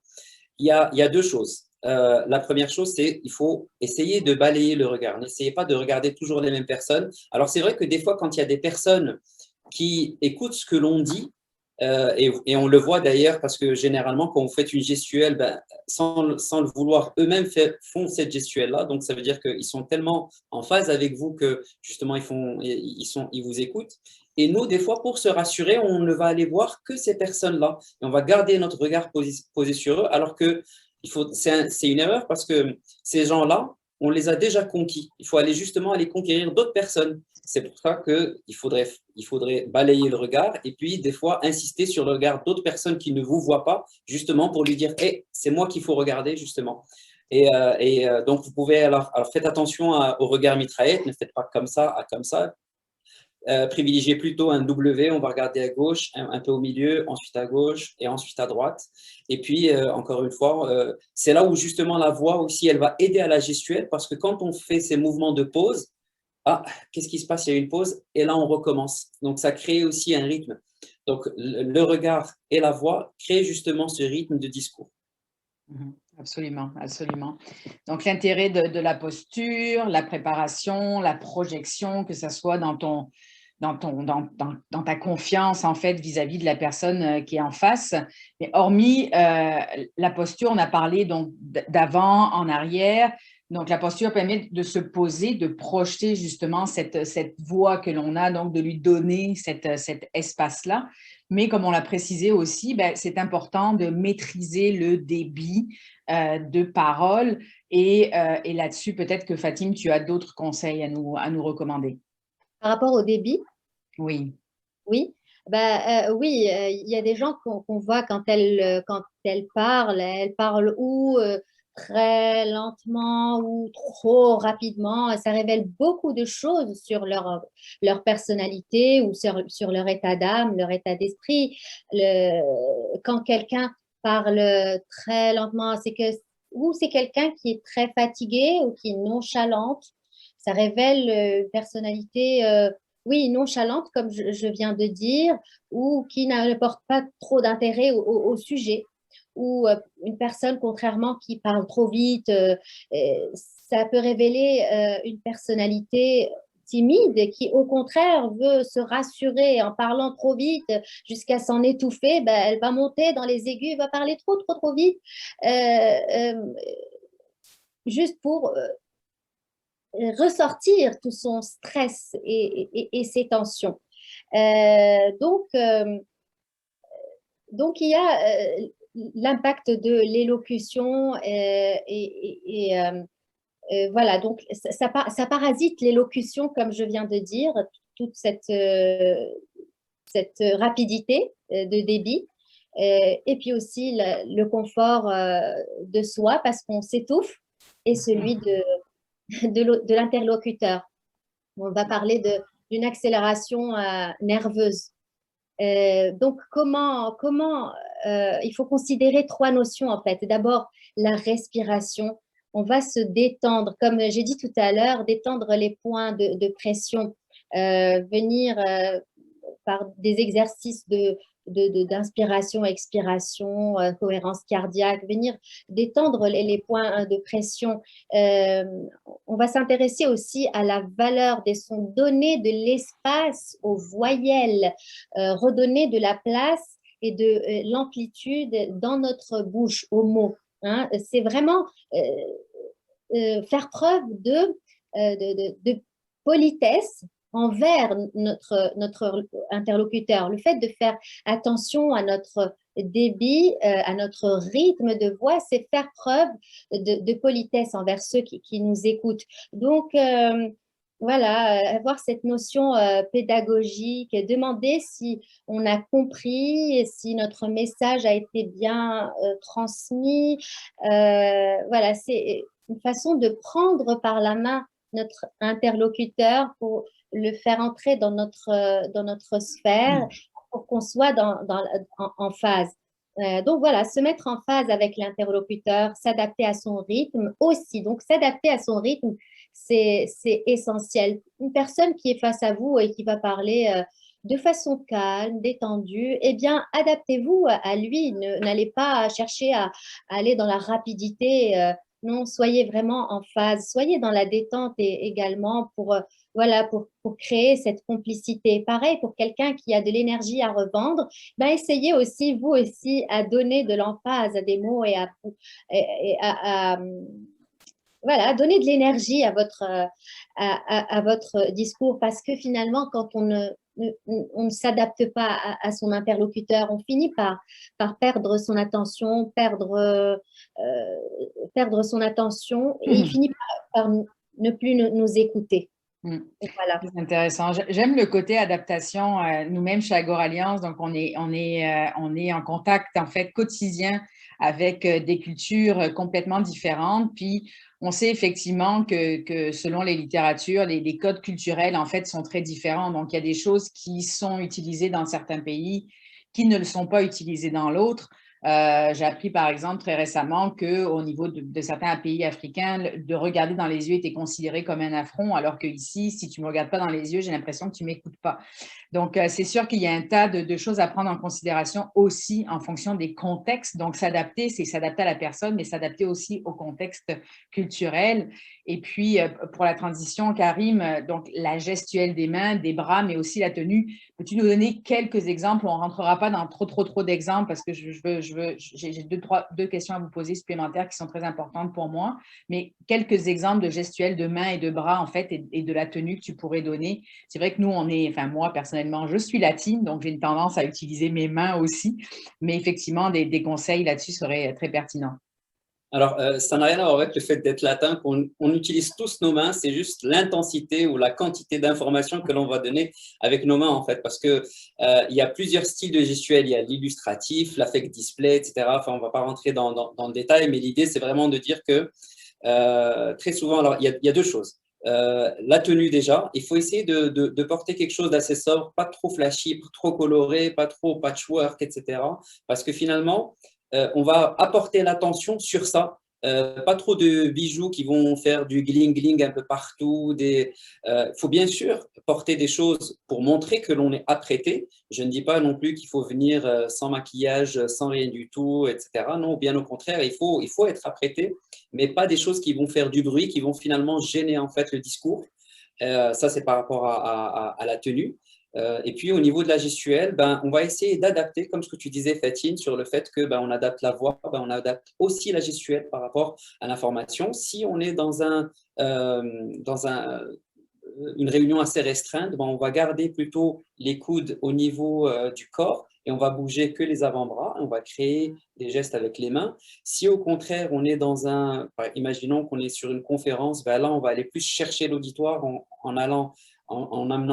il y a deux choses. La première chose, c'est il faut essayer de balayer le regard. N'essayez pas de regarder toujours les mêmes personnes. Alors, c'est vrai que des fois, quand il y a des personnes qui écoutent ce que l'on dit, et on le voit d'ailleurs parce que généralement, quand vous faites une gestuelle, sans le vouloir, eux-mêmes font cette gestuelle-là. Donc, ça veut dire qu'ils sont tellement en phase avec vous que justement, ils vous écoutent. Et nous, des fois, pour se rassurer, on ne va aller voir que ces personnes-là. Et on va garder notre regard posé sur eux, alors que c'est une erreur parce que ces gens-là, on les a déjà conquis. Il faut aller justement aller conquérir d'autres personnes. C'est pour ça qu'il faudrait balayer le regard et puis des fois insister sur le regard d'autres personnes qui ne vous voient pas, justement pour lui dire hey, c'est moi qu'il faut regarder, justement. Donc, vous pouvez alors faites attention au regard mitraillette, ne faites pas comme ça, comme ça. Privilégiez plutôt un W, on va regarder à gauche, un peu au milieu, ensuite à gauche et ensuite à droite. Et puis, encore une fois, c'est là où justement la voix aussi, elle va aider à la gestuelle parce que quand on fait ces mouvements de pause, ah, qu'est-ce qui se passe? Il y a une pause et là, on recommence. Donc, ça crée aussi un rythme. Donc, le regard et la voix créent justement ce rythme de discours. Absolument, absolument. Donc, l'intérêt de la posture, la préparation, la projection, que ce soit dans ta confiance, en fait, vis-à-vis de la personne qui est en face. Mais hormis la posture, on a parlé donc d'avant, en arrière. Donc, la posture permet de se poser, de projeter justement cette voix que l'on a, donc de lui donner cet espace-là. Mais comme on l'a précisé aussi, c'est important de maîtriser le débit de parole. Et là-dessus, peut-être que Fatim, tu as d'autres conseils à nous recommander. Par rapport au débit? Oui. Oui. Oui, il y a des gens qu'on voit quand elles parlent, elles parlent très lentement ou trop rapidement. Ça révèle beaucoup de choses sur leur personnalité ou sur leur état d'âme, leur état d'esprit. Quand quelqu'un parle très lentement, ou c'est quelqu'un qui est très fatigué ou qui est nonchalante. Ça révèle une personnalité oui, nonchalante, comme je viens de dire, ou qui ne porte pas trop d'intérêt au sujet, ou une personne, contrairement, qui parle trop vite, ça peut révéler une personnalité timide qui, au contraire, veut se rassurer en parlant trop vite jusqu'à s'en étouffer. Elle va monter dans les aigus, va parler trop vite, juste pour ressortir tout son stress et ses tensions. Donc, il y a l'impact de l'élocution voilà, donc ça parasite l'élocution, comme je viens de dire, toute cette rapidité de débit, et puis aussi le confort de soi parce qu'on s'étouffe, et celui de l'interlocuteur. On va parler d'une accélération nerveuse. Donc, il faut considérer trois notions en fait. D'abord, la respiration. On va se détendre, comme j'ai dit tout à l'heure, détendre les points de pression, venir par des exercices d'inspiration, expiration, cohérence cardiaque, venir détendre les points de pression. On va s'intéresser aussi à la valeur des sons, donner de l'espace aux voyelles, redonner de la place et de l'amplitude dans notre bouche, aux mots. Hein. C'est vraiment faire preuve de politesse envers notre interlocuteur. Le fait de faire attention à notre débit, à notre rythme de voix, c'est faire preuve de politesse envers ceux qui nous écoutent. Donc, voilà, avoir cette notion pédagogique, demander si on a compris, si notre message a été bien transmis. Voilà, c'est une façon de prendre par la main notre interlocuteur pour le faire entrer dans notre sphère, pour qu'on soit en phase. Donc voilà, se mettre en phase avec l'interlocuteur, s'adapter à son rythme aussi. Donc s'adapter à son rythme, c'est essentiel. Une personne qui est face à vous et qui va parler de façon calme, détendue, eh bien, adaptez-vous à lui. N'allez pas chercher à aller dans la rapidité. Non, soyez vraiment en phase. Soyez dans la détente également voilà, pour créer cette complicité. Pareil, pour quelqu'un qui a de l'énergie à revendre, ben essayez aussi, vous aussi, à donner de l'emphase à des mots et voilà, donner de l'énergie à votre discours, parce que finalement, quand on ne s'adapte pas à son interlocuteur, on finit par perdre son attention, perdre son attention, et il finit par ne plus nous écouter. Voilà. C'est intéressant. J'aime le côté adaptation. Nous-mêmes chez Agora Alliance, donc on est en contact en fait quotidien avec des cultures complètement différentes. Puis on sait effectivement que selon les littératures, les codes culturels en fait sont très différents. Donc il y a des choses qui sont utilisées dans certains pays qui ne le sont pas utilisées dans l'autre. J'ai appris, par exemple, très récemment qu'au niveau de certains pays africains, de regarder dans les yeux était considéré comme un affront, alors qu'ici, si tu ne me regardes pas dans les yeux, j'ai l'impression que tu ne m'écoutes pas. Donc, c'est sûr qu'il y a un tas de choses à prendre en considération aussi en fonction des contextes. Donc, s'adapter, c'est s'adapter à la personne, mais s'adapter aussi au contexte culturel. Et puis, pour la transition, Karim, donc la gestuelle des mains, des bras, mais aussi la tenue. Peux-tu nous donner quelques exemples? On ne rentrera pas dans trop d'exemples parce que j'ai deux questions à vous poser supplémentaires qui sont très importantes pour moi, mais quelques exemples de gestuels de mains et de bras, en fait, et de la tenue que tu pourrais donner. C'est vrai que nous, moi, personnellement, je suis latine, donc j'ai une tendance à utiliser mes mains aussi, mais effectivement, des conseils là-dessus seraient très pertinents. Alors, ça n'a rien à voir avec le fait d'être latin, qu'on utilise tous nos mains, c'est juste l'intensité ou la quantité d'informations que l'on va donner avec nos mains, en fait, parce qu'il y a plusieurs styles de gestuels. Il y a l'illustratif, l'affect display, etc. Enfin, on ne va pas rentrer dans le détail, mais l'idée, c'est vraiment de dire que très souvent, alors, il y a deux choses. La tenue déjà, il faut essayer de porter quelque chose d'assez sobre, pas trop flashy, pas trop coloré, pas trop patchwork, etc. Parce que finalement, on va apporter l'attention sur ça. Pas trop de bijoux qui vont faire du gling-gling un peu partout. Faut bien sûr porter des choses pour montrer que l'on est apprêté. Je ne dis pas non plus qu'il faut venir sans maquillage, sans rien du tout, etc. Non, bien au contraire, il faut être apprêté, mais pas des choses qui vont faire du bruit, qui vont finalement gêner en fait le discours. Ça, c'est par rapport à la tenue. Et puis, au niveau de la gestuelle, ben, on va essayer d'adapter, comme ce que tu disais, Fatine, sur le fait que ben, on adapte la voix, ben, on adapte aussi la gestuelle par rapport à l'information. Si on est dans une réunion assez restreinte, ben, on va garder plutôt les coudes au niveau du corps et on va bouger que les avant-bras. On va créer des gestes avec les mains. Si au contraire, on est imaginons qu'on est sur une conférence, ben là, on va aller plus chercher l'auditoire en amenant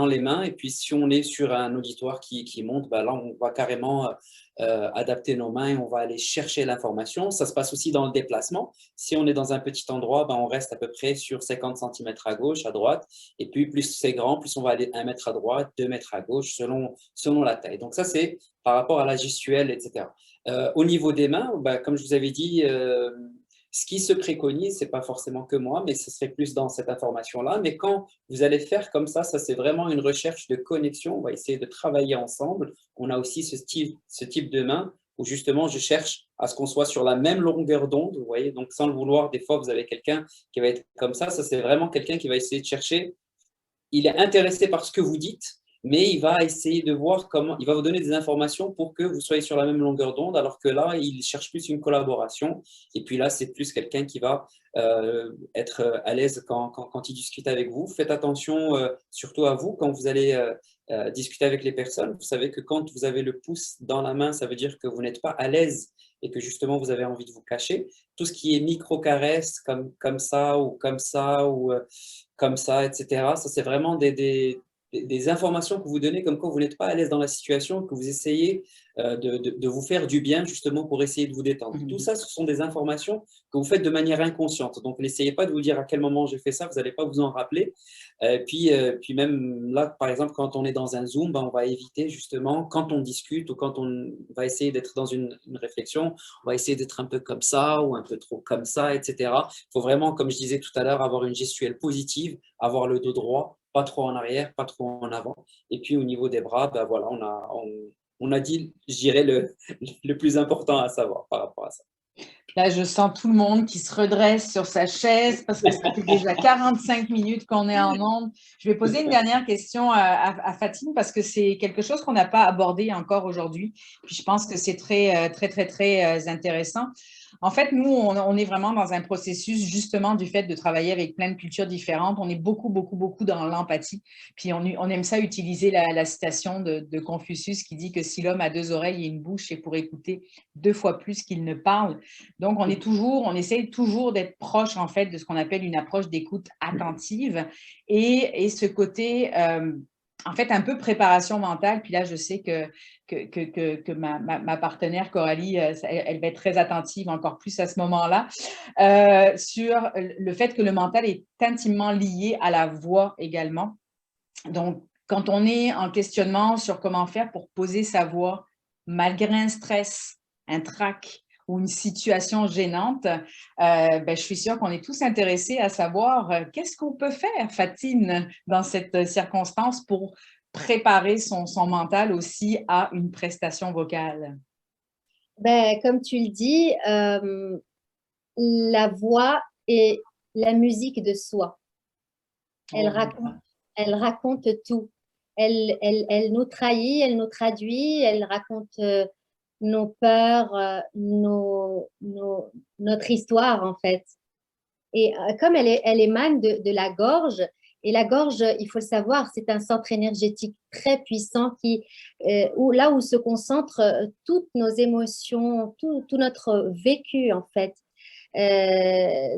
les mains. Et puis, si on est sur un auditoire qui monte, ben là, on va carrément adapter nos mains et on va aller chercher l'information. Ça se passe aussi dans le déplacement. Si on est dans un petit endroit, ben on reste à peu près sur 50 cm à gauche, à droite. Et puis, plus c'est grand, plus on va aller 1 mètre à droite, 2 mètres à gauche, selon la taille. Donc, ça, c'est par rapport à la gestuelle, etc. Au niveau des mains, ben, comme je vous avais dit, ce qui se préconise, ce n'est pas forcément que moi, mais ce serait plus dans cette information-là. Mais quand vous allez faire comme ça c'est vraiment une recherche de connexion. On va essayer de travailler ensemble. On a aussi ce type de main où justement je cherche à ce qu'on soit sur la même longueur d'onde. Vous voyez, donc sans le vouloir, des fois vous avez quelqu'un qui va être comme ça. Ça, c'est vraiment quelqu'un qui va essayer de chercher. Il est intéressé par ce que vous dites, mais il va essayer de voir comment, il va vous donner des informations pour que vous soyez sur la même longueur d'onde, alors que là, il cherche plus une collaboration. Et puis là, c'est plus quelqu'un qui va être à l'aise quand il discute avec vous. Faites attention surtout à vous quand vous allez discuter avec les personnes. Vous savez que quand vous avez le pouce dans la main, ça veut dire que vous n'êtes pas à l'aise et que justement, vous avez envie de vous cacher. Tout ce qui est micro-caresse, comme ça ou comme ça, etc. Ça, c'est vraiment des informations que vous donnez comme quoi vous n'êtes pas à l'aise dans la situation, que vous essayez de vous faire du bien justement pour essayer de vous détendre. Tout ça, ce sont des informations que vous faites de manière inconsciente. Donc, n'essayez pas de vous dire à quel moment j'ai fait ça, vous n'allez pas vous en rappeler. Puis même là, par exemple, quand on est dans un Zoom, ben, on va éviter justement, quand on discute ou quand on va essayer d'être dans une réflexion, on va essayer d'être un peu comme ça ou un peu trop comme ça, etc. Il faut vraiment, comme je disais tout à l'heure, avoir une gestuelle positive, avoir le dos droit, pas trop en arrière, pas trop en avant. Et puis au niveau des bras, ben voilà, on a dit, je dirais, le plus important à savoir par rapport à ça. Là, je sens tout le monde qui se redresse sur sa chaise parce que ça fait déjà 45 minutes qu'on est en onde. Je vais poser une dernière question à Fatine parce que c'est quelque chose qu'on n'a pas abordé encore aujourd'hui. Puis je pense que c'est très intéressant. En fait, nous, on est vraiment dans un processus justement du fait de travailler avec plein de cultures différentes. On est beaucoup dans l'empathie. Puis on aime ça utiliser la citation de Confucius qui dit que si l'homme a 2 oreilles et une bouche, c'est pour écouter 2 fois plus qu'il ne parle. Donc, on essaie toujours d'être proche, en fait, de ce qu'on appelle une approche d'écoute attentive et ce côté, en fait, un peu préparation mentale. Puis là, je sais que ma partenaire Coralie, elle va être très attentive encore plus à ce moment-là, sur le fait que le mental est intimement lié à la voix également. Donc, quand on est en questionnement sur comment faire pour poser sa voix malgré un stress, un trac ou une situation gênante, je suis sûre qu'on est tous intéressés à savoir qu'est-ce qu'on peut faire, Fatine, dans cette circonstance pour préparer son mental aussi à une prestation vocale. Comme tu le dis, la voix est la musique de soi. Elle raconte tout. Elle nous trahit, elle nous traduit, elle raconte nos peurs, notre histoire en fait. Et comme elle émane de la gorge, et la gorge, il faut le savoir, c'est un centre énergétique très puissant là où se concentrent toutes nos émotions, tout notre vécu en fait.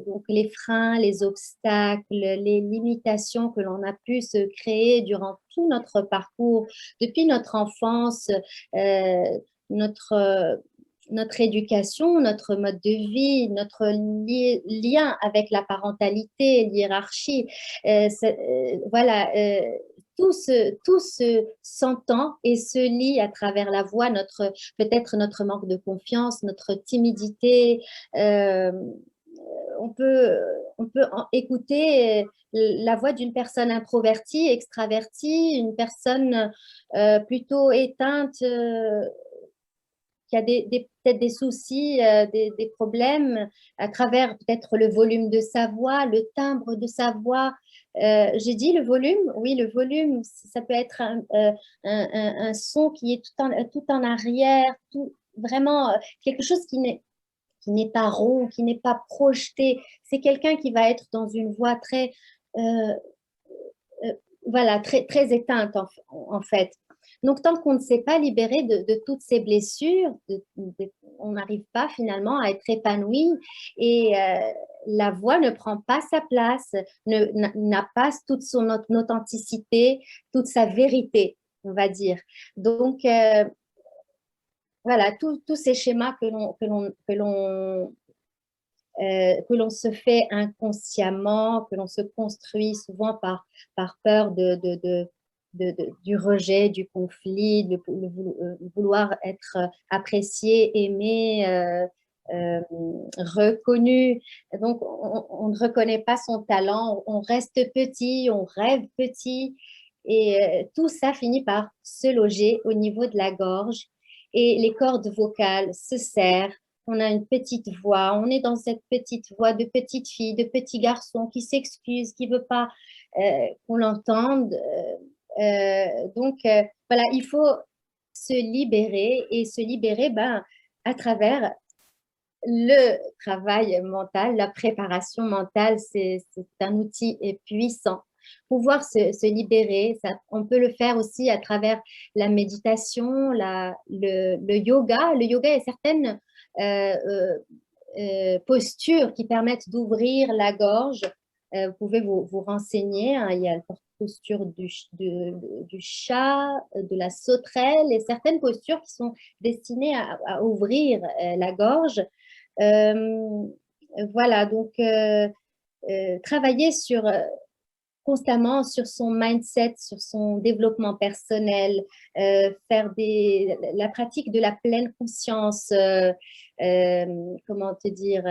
Donc les freins, les obstacles, les limitations que l'on a pu se créer durant tout notre parcours, depuis notre enfance, notre éducation, notre mode de vie, notre lien avec la parentalité, l'hiérarchie, voilà, tout s'entend et se lit à travers la voix, peut-être notre manque de confiance, notre timidité. On peut écouter la voix d'une personne introvertie, extravertie, une personne plutôt éteinte, qui a peut-être des soucis, des problèmes à travers peut-être le volume de sa voix, le timbre de sa voix. J'ai dit le volume, oui, le volume, ça peut être un son qui est tout en arrière, vraiment quelque chose qui n'est pas rond, qui n'est pas projeté. C'est quelqu'un qui va être dans une voix très, euh, euh, voilà, très éteinte en fait. Donc, tant qu'on ne s'est pas libéré de toutes ces blessures, on n'arrive pas finalement à être épanoui et la voix ne prend pas sa place, n'a pas toute son authenticité, toute sa vérité, on va dire. Donc, voilà, tous ces schémas que l'on se fait inconsciemment, que l'on se construit souvent par peur du rejet, du conflit, vouloir être apprécié, aimé, reconnu. Donc, on ne reconnaît pas son talent, on reste petit, on rêve petit, et tout ça finit par se loger au niveau de la gorge, et les cordes vocales se serrent. On a une petite voix, on est dans cette petite voix de petite fille, de petit garçon qui s'excuse, qui veut pas qu'on l'entende. Voilà, il faut se libérer et se libérer à travers le travail mental, la préparation mentale, c'est un outil puissant. Pouvoir se libérer, ça, on peut le faire aussi à travers la méditation, le yoga. Le yoga est certaines postures qui permettent d'ouvrir la gorge. Vous pouvez vous renseigner, hein, il y a la posture du chat, de la sauterelle et certaines postures qui sont destinées à ouvrir la gorge. Euh, voilà, donc travailler constamment sur son mindset, sur son développement personnel, faire la pratique de la pleine conscience, comment te dire,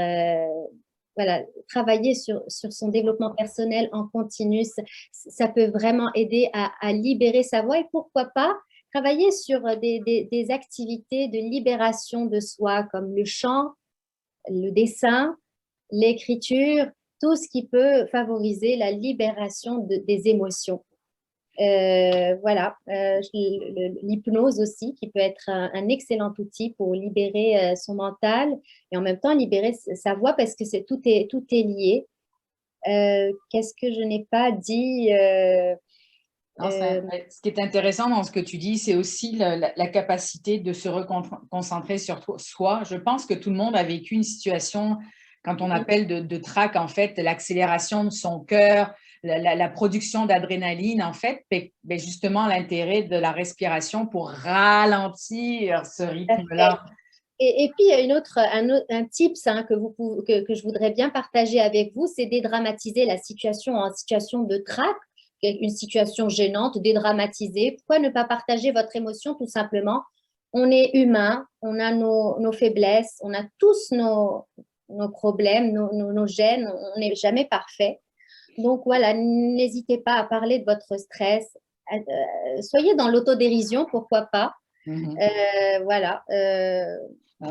voilà, travailler sur son développement personnel en continu, ça peut vraiment aider à libérer sa voix et pourquoi pas travailler sur des activités de libération de soi comme le chant, le dessin, l'écriture, tout ce qui peut favoriser la libération des émotions. Voilà, l'hypnose aussi, qui peut être un excellent outil pour libérer son mental et en même temps libérer sa voix parce que tout est lié. Qu'est-ce que je n'ai pas dit Non, ce qui est intéressant dans ce que tu dis, c'est aussi la capacité de se reconcentrer sur soi. Je pense que tout le monde a vécu une situation, quand on appelle de trac, en fait, l'accélération de son cœur, la production d'adrénaline, en fait, mais justement l'intérêt de la respiration pour ralentir ce rythme-là. Et puis, il y a un tips hein, que je voudrais bien partager avec vous, c'est dédramatiser la situation en situation de trac, une situation gênante, dédramatiser. Pourquoi ne pas partager votre émotion tout simplement? On est humain, on a nos faiblesses, on a tous nos problèmes, nos gènes, on n'est jamais parfait. Donc voilà, n'hésitez pas à parler de votre stress. Soyez dans l'autodérision, pourquoi pas. Voilà.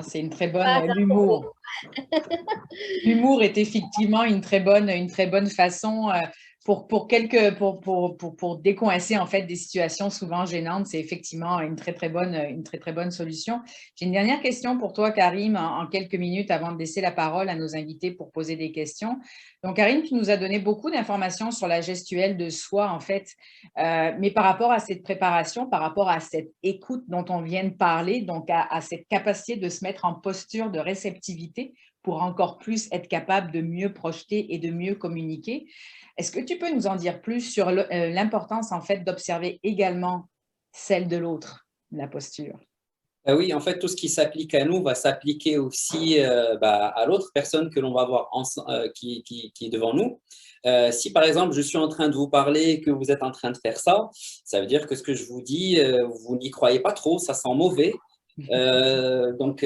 C'est une très bonne l'humour. L'humour est effectivement une très bonne façon pour décoincer en fait des situations souvent gênantes. C'est effectivement une très bonne solution. J'ai une dernière question pour toi, Karim, en quelques minutes avant de laisser la parole à nos invités pour poser des questions. Donc, Karim, tu nous as donné beaucoup d'informations sur la gestuelle de soi, en fait, mais par rapport à cette préparation, par rapport à cette écoute dont on vient de parler, donc à cette capacité de se mettre en posture de réceptivité pour encore plus être capable de mieux projeter et de mieux communiquer. Est-ce que tu peux nous en dire plus sur l'importance, en fait, d'observer également celle de l'autre, la posture? Oui, en fait, tout ce qui s'applique à nous va s'appliquer aussi à l'autre personne que l'on va voir qui est devant nous. Si, par exemple, je suis en train de vous parler et que vous êtes en train de faire ça, ça veut dire que ce que je vous dis, vous n'y croyez pas trop, ça sent mauvais. Donc,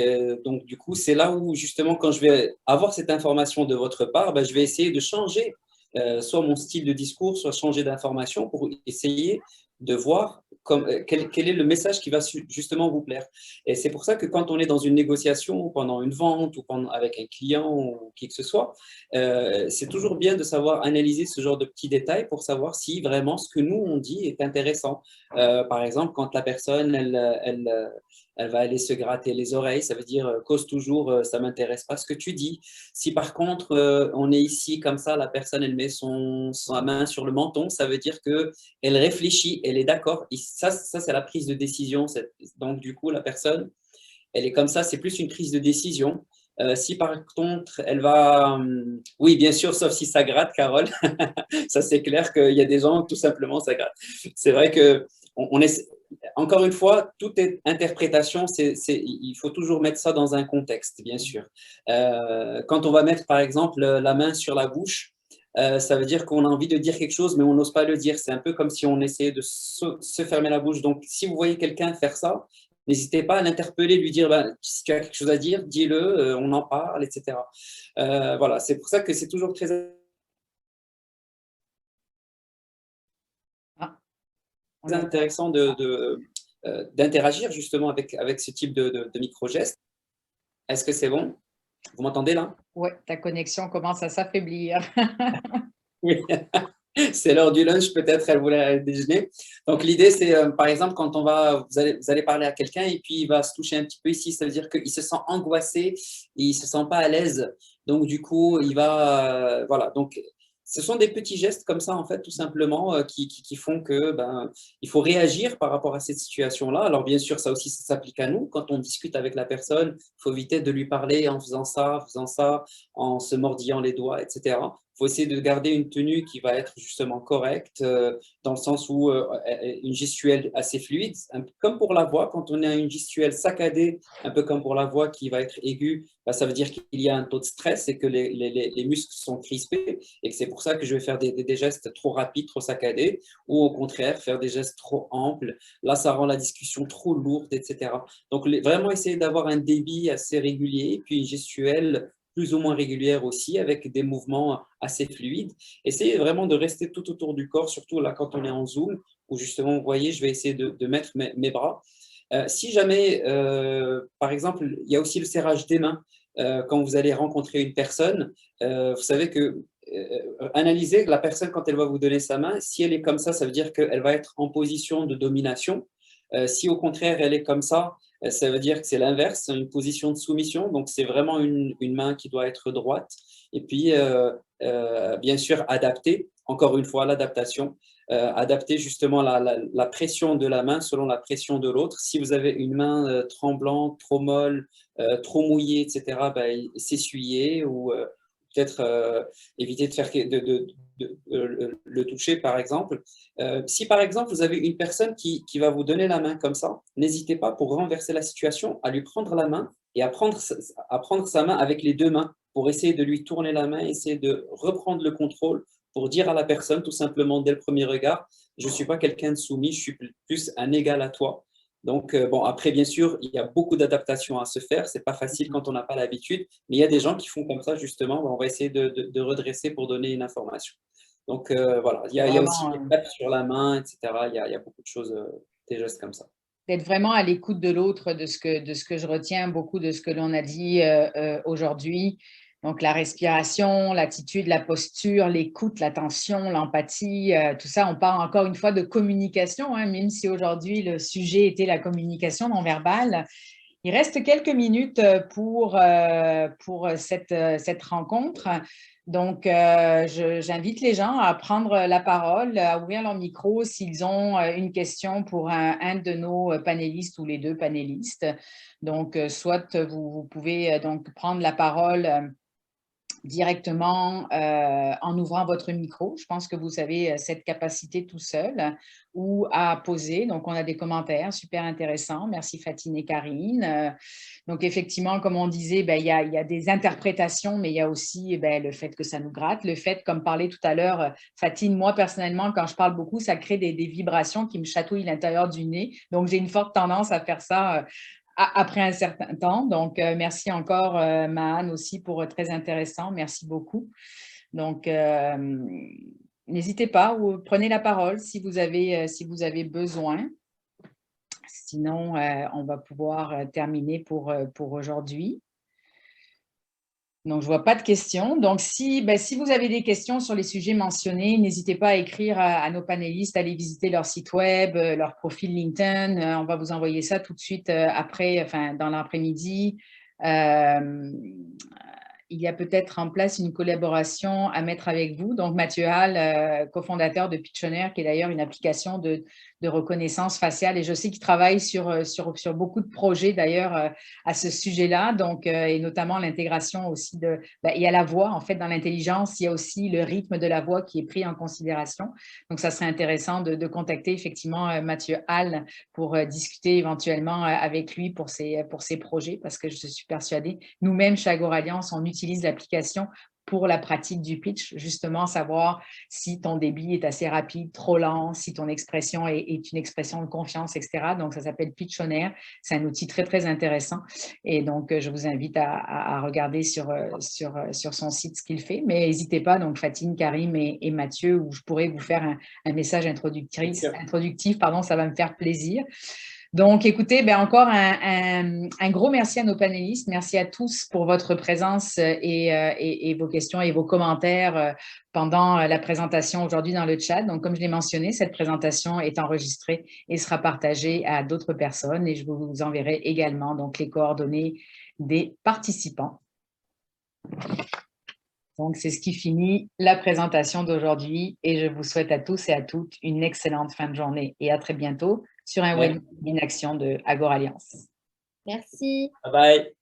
du coup, c'est là où, justement, quand je vais avoir cette information de votre part, je vais essayer de changer soit mon style de discours, soit changer d'information pour essayer de voir quel est le message qui va justement vous plaire. Et c'est pour ça que quand on est dans une négociation, ou pendant une vente, ou avec un client, ou qui que ce soit, c'est toujours bien de savoir analyser ce genre de petits détails pour savoir si vraiment ce que nous, on dit est intéressant. Par exemple, quand la personne, elle va aller se gratter les oreilles, ça veut dire cause toujours, ça m'intéresse pas ce que tu dis. Si par contre, on est ici comme ça, la personne, elle met sa main sur le menton, ça veut dire qu'elle réfléchit, elle est d'accord. Et ça c'est la prise de décision. Donc, du coup, la personne, elle est comme ça, c'est plus une prise de décision. Si par contre, elle va… oui, bien sûr, sauf si ça gratte, Carole. Ça, c'est clair qu'il y a des gens, tout simplement, ça gratte. C'est vrai que on est… Encore une fois, toute interprétation, il faut toujours mettre ça dans un contexte, bien sûr. Quand on va mettre, par exemple, la main sur la bouche, ça veut dire qu'on a envie de dire quelque chose, mais on n'ose pas le dire. C'est un peu comme si on essayait de se fermer la bouche. Donc, si vous voyez quelqu'un faire ça, n'hésitez pas à l'interpeller, lui dire ben, si tu as quelque chose à dire, dis-le, on en parle, etc. Voilà, c'est pour ça que c'est toujours très intéressant d'interagir justement avec ce type de micro-gestes. Est-ce que c'est bon? Vous m'entendez là? Oui, ta connexion commence à s'affaiblir. Oui, c'est l'heure du lunch, peut-être, elle voulait aller déjeuner. Donc, l'idée, c'est, par exemple, quand vous allez parler à quelqu'un et puis il va se toucher un petit peu ici, ça veut dire qu'il se sent angoissé, et il ne se sent pas à l'aise. Donc, du coup, il va… voilà. Donc, ce sont des petits gestes comme ça, en fait, tout simplement, qui font que il faut réagir par rapport à cette situation-là. Alors, bien sûr, ça aussi, ça s'applique à nous. Quand on discute avec la personne, il faut éviter de lui parler en faisant ça, en se mordillant les doigts, etc. Il faut essayer de garder une tenue qui va être justement correcte, dans le sens où une gestuelle assez fluide, comme pour la voix, quand on a une gestuelle saccadée, un peu comme pour la voix qui va être aiguë, ça veut dire qu'il y a un taux de stress et que les muscles sont crispés et que c'est pour ça que je vais faire des gestes trop rapides, trop saccadés, ou au contraire, faire des gestes trop amples. Là, ça rend la discussion trop lourde, etc. Donc, vraiment essayer d'avoir un débit assez régulier, puis une gestuelle plus ou moins régulière aussi, avec des mouvements assez fluides. Essayez vraiment de rester tout autour du corps, surtout là quand on est en Zoom, où justement, vous voyez, je vais essayer de mettre mes bras. Si jamais, par exemple, il y a aussi le serrage des mains. Quand vous allez rencontrer une personne, vous savez que analysez la personne quand elle va vous donner sa main. Si elle est comme ça veut dire qu'elle va être en position de domination. Si au contraire, elle est comme ça veut dire que c'est l'inverse, une position de soumission. Donc, c'est vraiment une main qui doit être droite. Et puis, bien sûr, adapter, encore une fois, l'adaptation. Adapter justement la pression de la main selon la pression de l'autre. Si vous avez une main tremblante, trop molle, trop mouillée, etc., s'essuyer ou peut-être éviter de faire le toucher, par exemple. Si, par exemple, vous avez une personne qui va vous donner la main comme ça, n'hésitez pas, pour renverser la situation, à lui prendre la main et à prendre sa main avec les deux mains pour essayer de lui tourner la main, essayer de reprendre le contrôle pour dire à la personne, tout simplement, dès le premier regard, je ne suis pas quelqu'un de soumis, je suis plus un égal à toi. Donc, bon, après, bien sûr, il y a beaucoup d'adaptations à se faire. Ce n'est pas facile quand on n'a pas l'habitude, mais il y a des gens qui font comme ça, justement. On va essayer de redresser pour donner une information. Donc, voilà, il y a aussi des tapes sur la main, etc. Il y a beaucoup de choses, des gestes comme ça. D'être vraiment à l'écoute de l'autre, de ce que je retiens beaucoup de ce que l'on a dit aujourd'hui. Donc, la respiration, l'attitude, la posture, l'écoute, l'attention, l'empathie, tout ça, on parle encore une fois de communication, hein, même si aujourd'hui le sujet était la communication non verbale. Il reste quelques minutes pour cette rencontre. Donc, j'invite les gens à prendre la parole, à ouvrir leur micro s'ils ont une question pour un de nos panélistes ou les deux panélistes. Donc, soit vous pouvez donc prendre la parole directement en ouvrant votre micro. Je pense que vous avez cette capacité tout seul ou à poser. Donc, on a des commentaires super intéressants. Merci Fatine et Karine. Donc, effectivement, comme on disait, il y a des interprétations, mais il y a aussi le fait que ça nous gratte. Le fait, comme parlait tout à l'heure Fatine, moi, personnellement, quand je parle beaucoup, ça crée des vibrations qui me chatouillent l'intérieur du nez. Donc, j'ai une forte tendance à faire ça après un certain temps. Donc, merci encore, Mahan, aussi, pour très intéressant. Merci beaucoup. Donc, n'hésitez pas ou prenez la parole si vous avez besoin. sinon, on va pouvoir terminer pour aujourd'hui. Donc, je ne vois pas de questions. Donc, si vous avez des questions sur les sujets mentionnés, n'hésitez pas à écrire à nos panélistes, allez visiter leur site web, leur profil LinkedIn. On va vous envoyer ça tout de suite après, enfin, dans l'après-midi. Il y a peut-être en place une collaboration à mettre avec vous. Donc, Mathieu Hall, cofondateur de Pitchoner, qui est d'ailleurs une application de reconnaissance faciale. Et je sais qu'il travaille sur beaucoup de projets d'ailleurs à ce sujet-là. Donc, et notamment l'intégration aussi il y a la voix, en fait, dans l'intelligence, il y a aussi le rythme de la voix qui est pris en considération. Donc, ça serait intéressant de contacter effectivement Mathieu Hall pour discuter éventuellement avec lui pour ses projets, parce que je suis persuadée, nous-mêmes chez Agoralliance, on utilise l'application pour la pratique du pitch, justement savoir si ton débit est assez rapide, trop lent, si ton expression est une expression de confiance, etc. Donc, ça s'appelle Pitchoner. C'est un outil très, très intéressant. Et donc, je vous invite à regarder sur son site ce qu'il fait. Mais n'hésitez pas, donc Fatine, Karim et Mathieu, où je pourrais vous faire un message introductif, ça va me faire plaisir. Donc, écoutez, encore un gros merci à nos panélistes. Merci à tous pour votre présence et vos questions et vos commentaires pendant la présentation aujourd'hui dans le chat. Donc, comme je l'ai mentionné, cette présentation est enregistrée et sera partagée à d'autres personnes et je vous enverrai également donc, les coordonnées des participants. Donc, c'est ce qui finit la présentation d'aujourd'hui et je vous souhaite à tous et à toutes une excellente fin de journée et à très bientôt sur un webinaire in action de Agoralliance. Merci. Bye bye.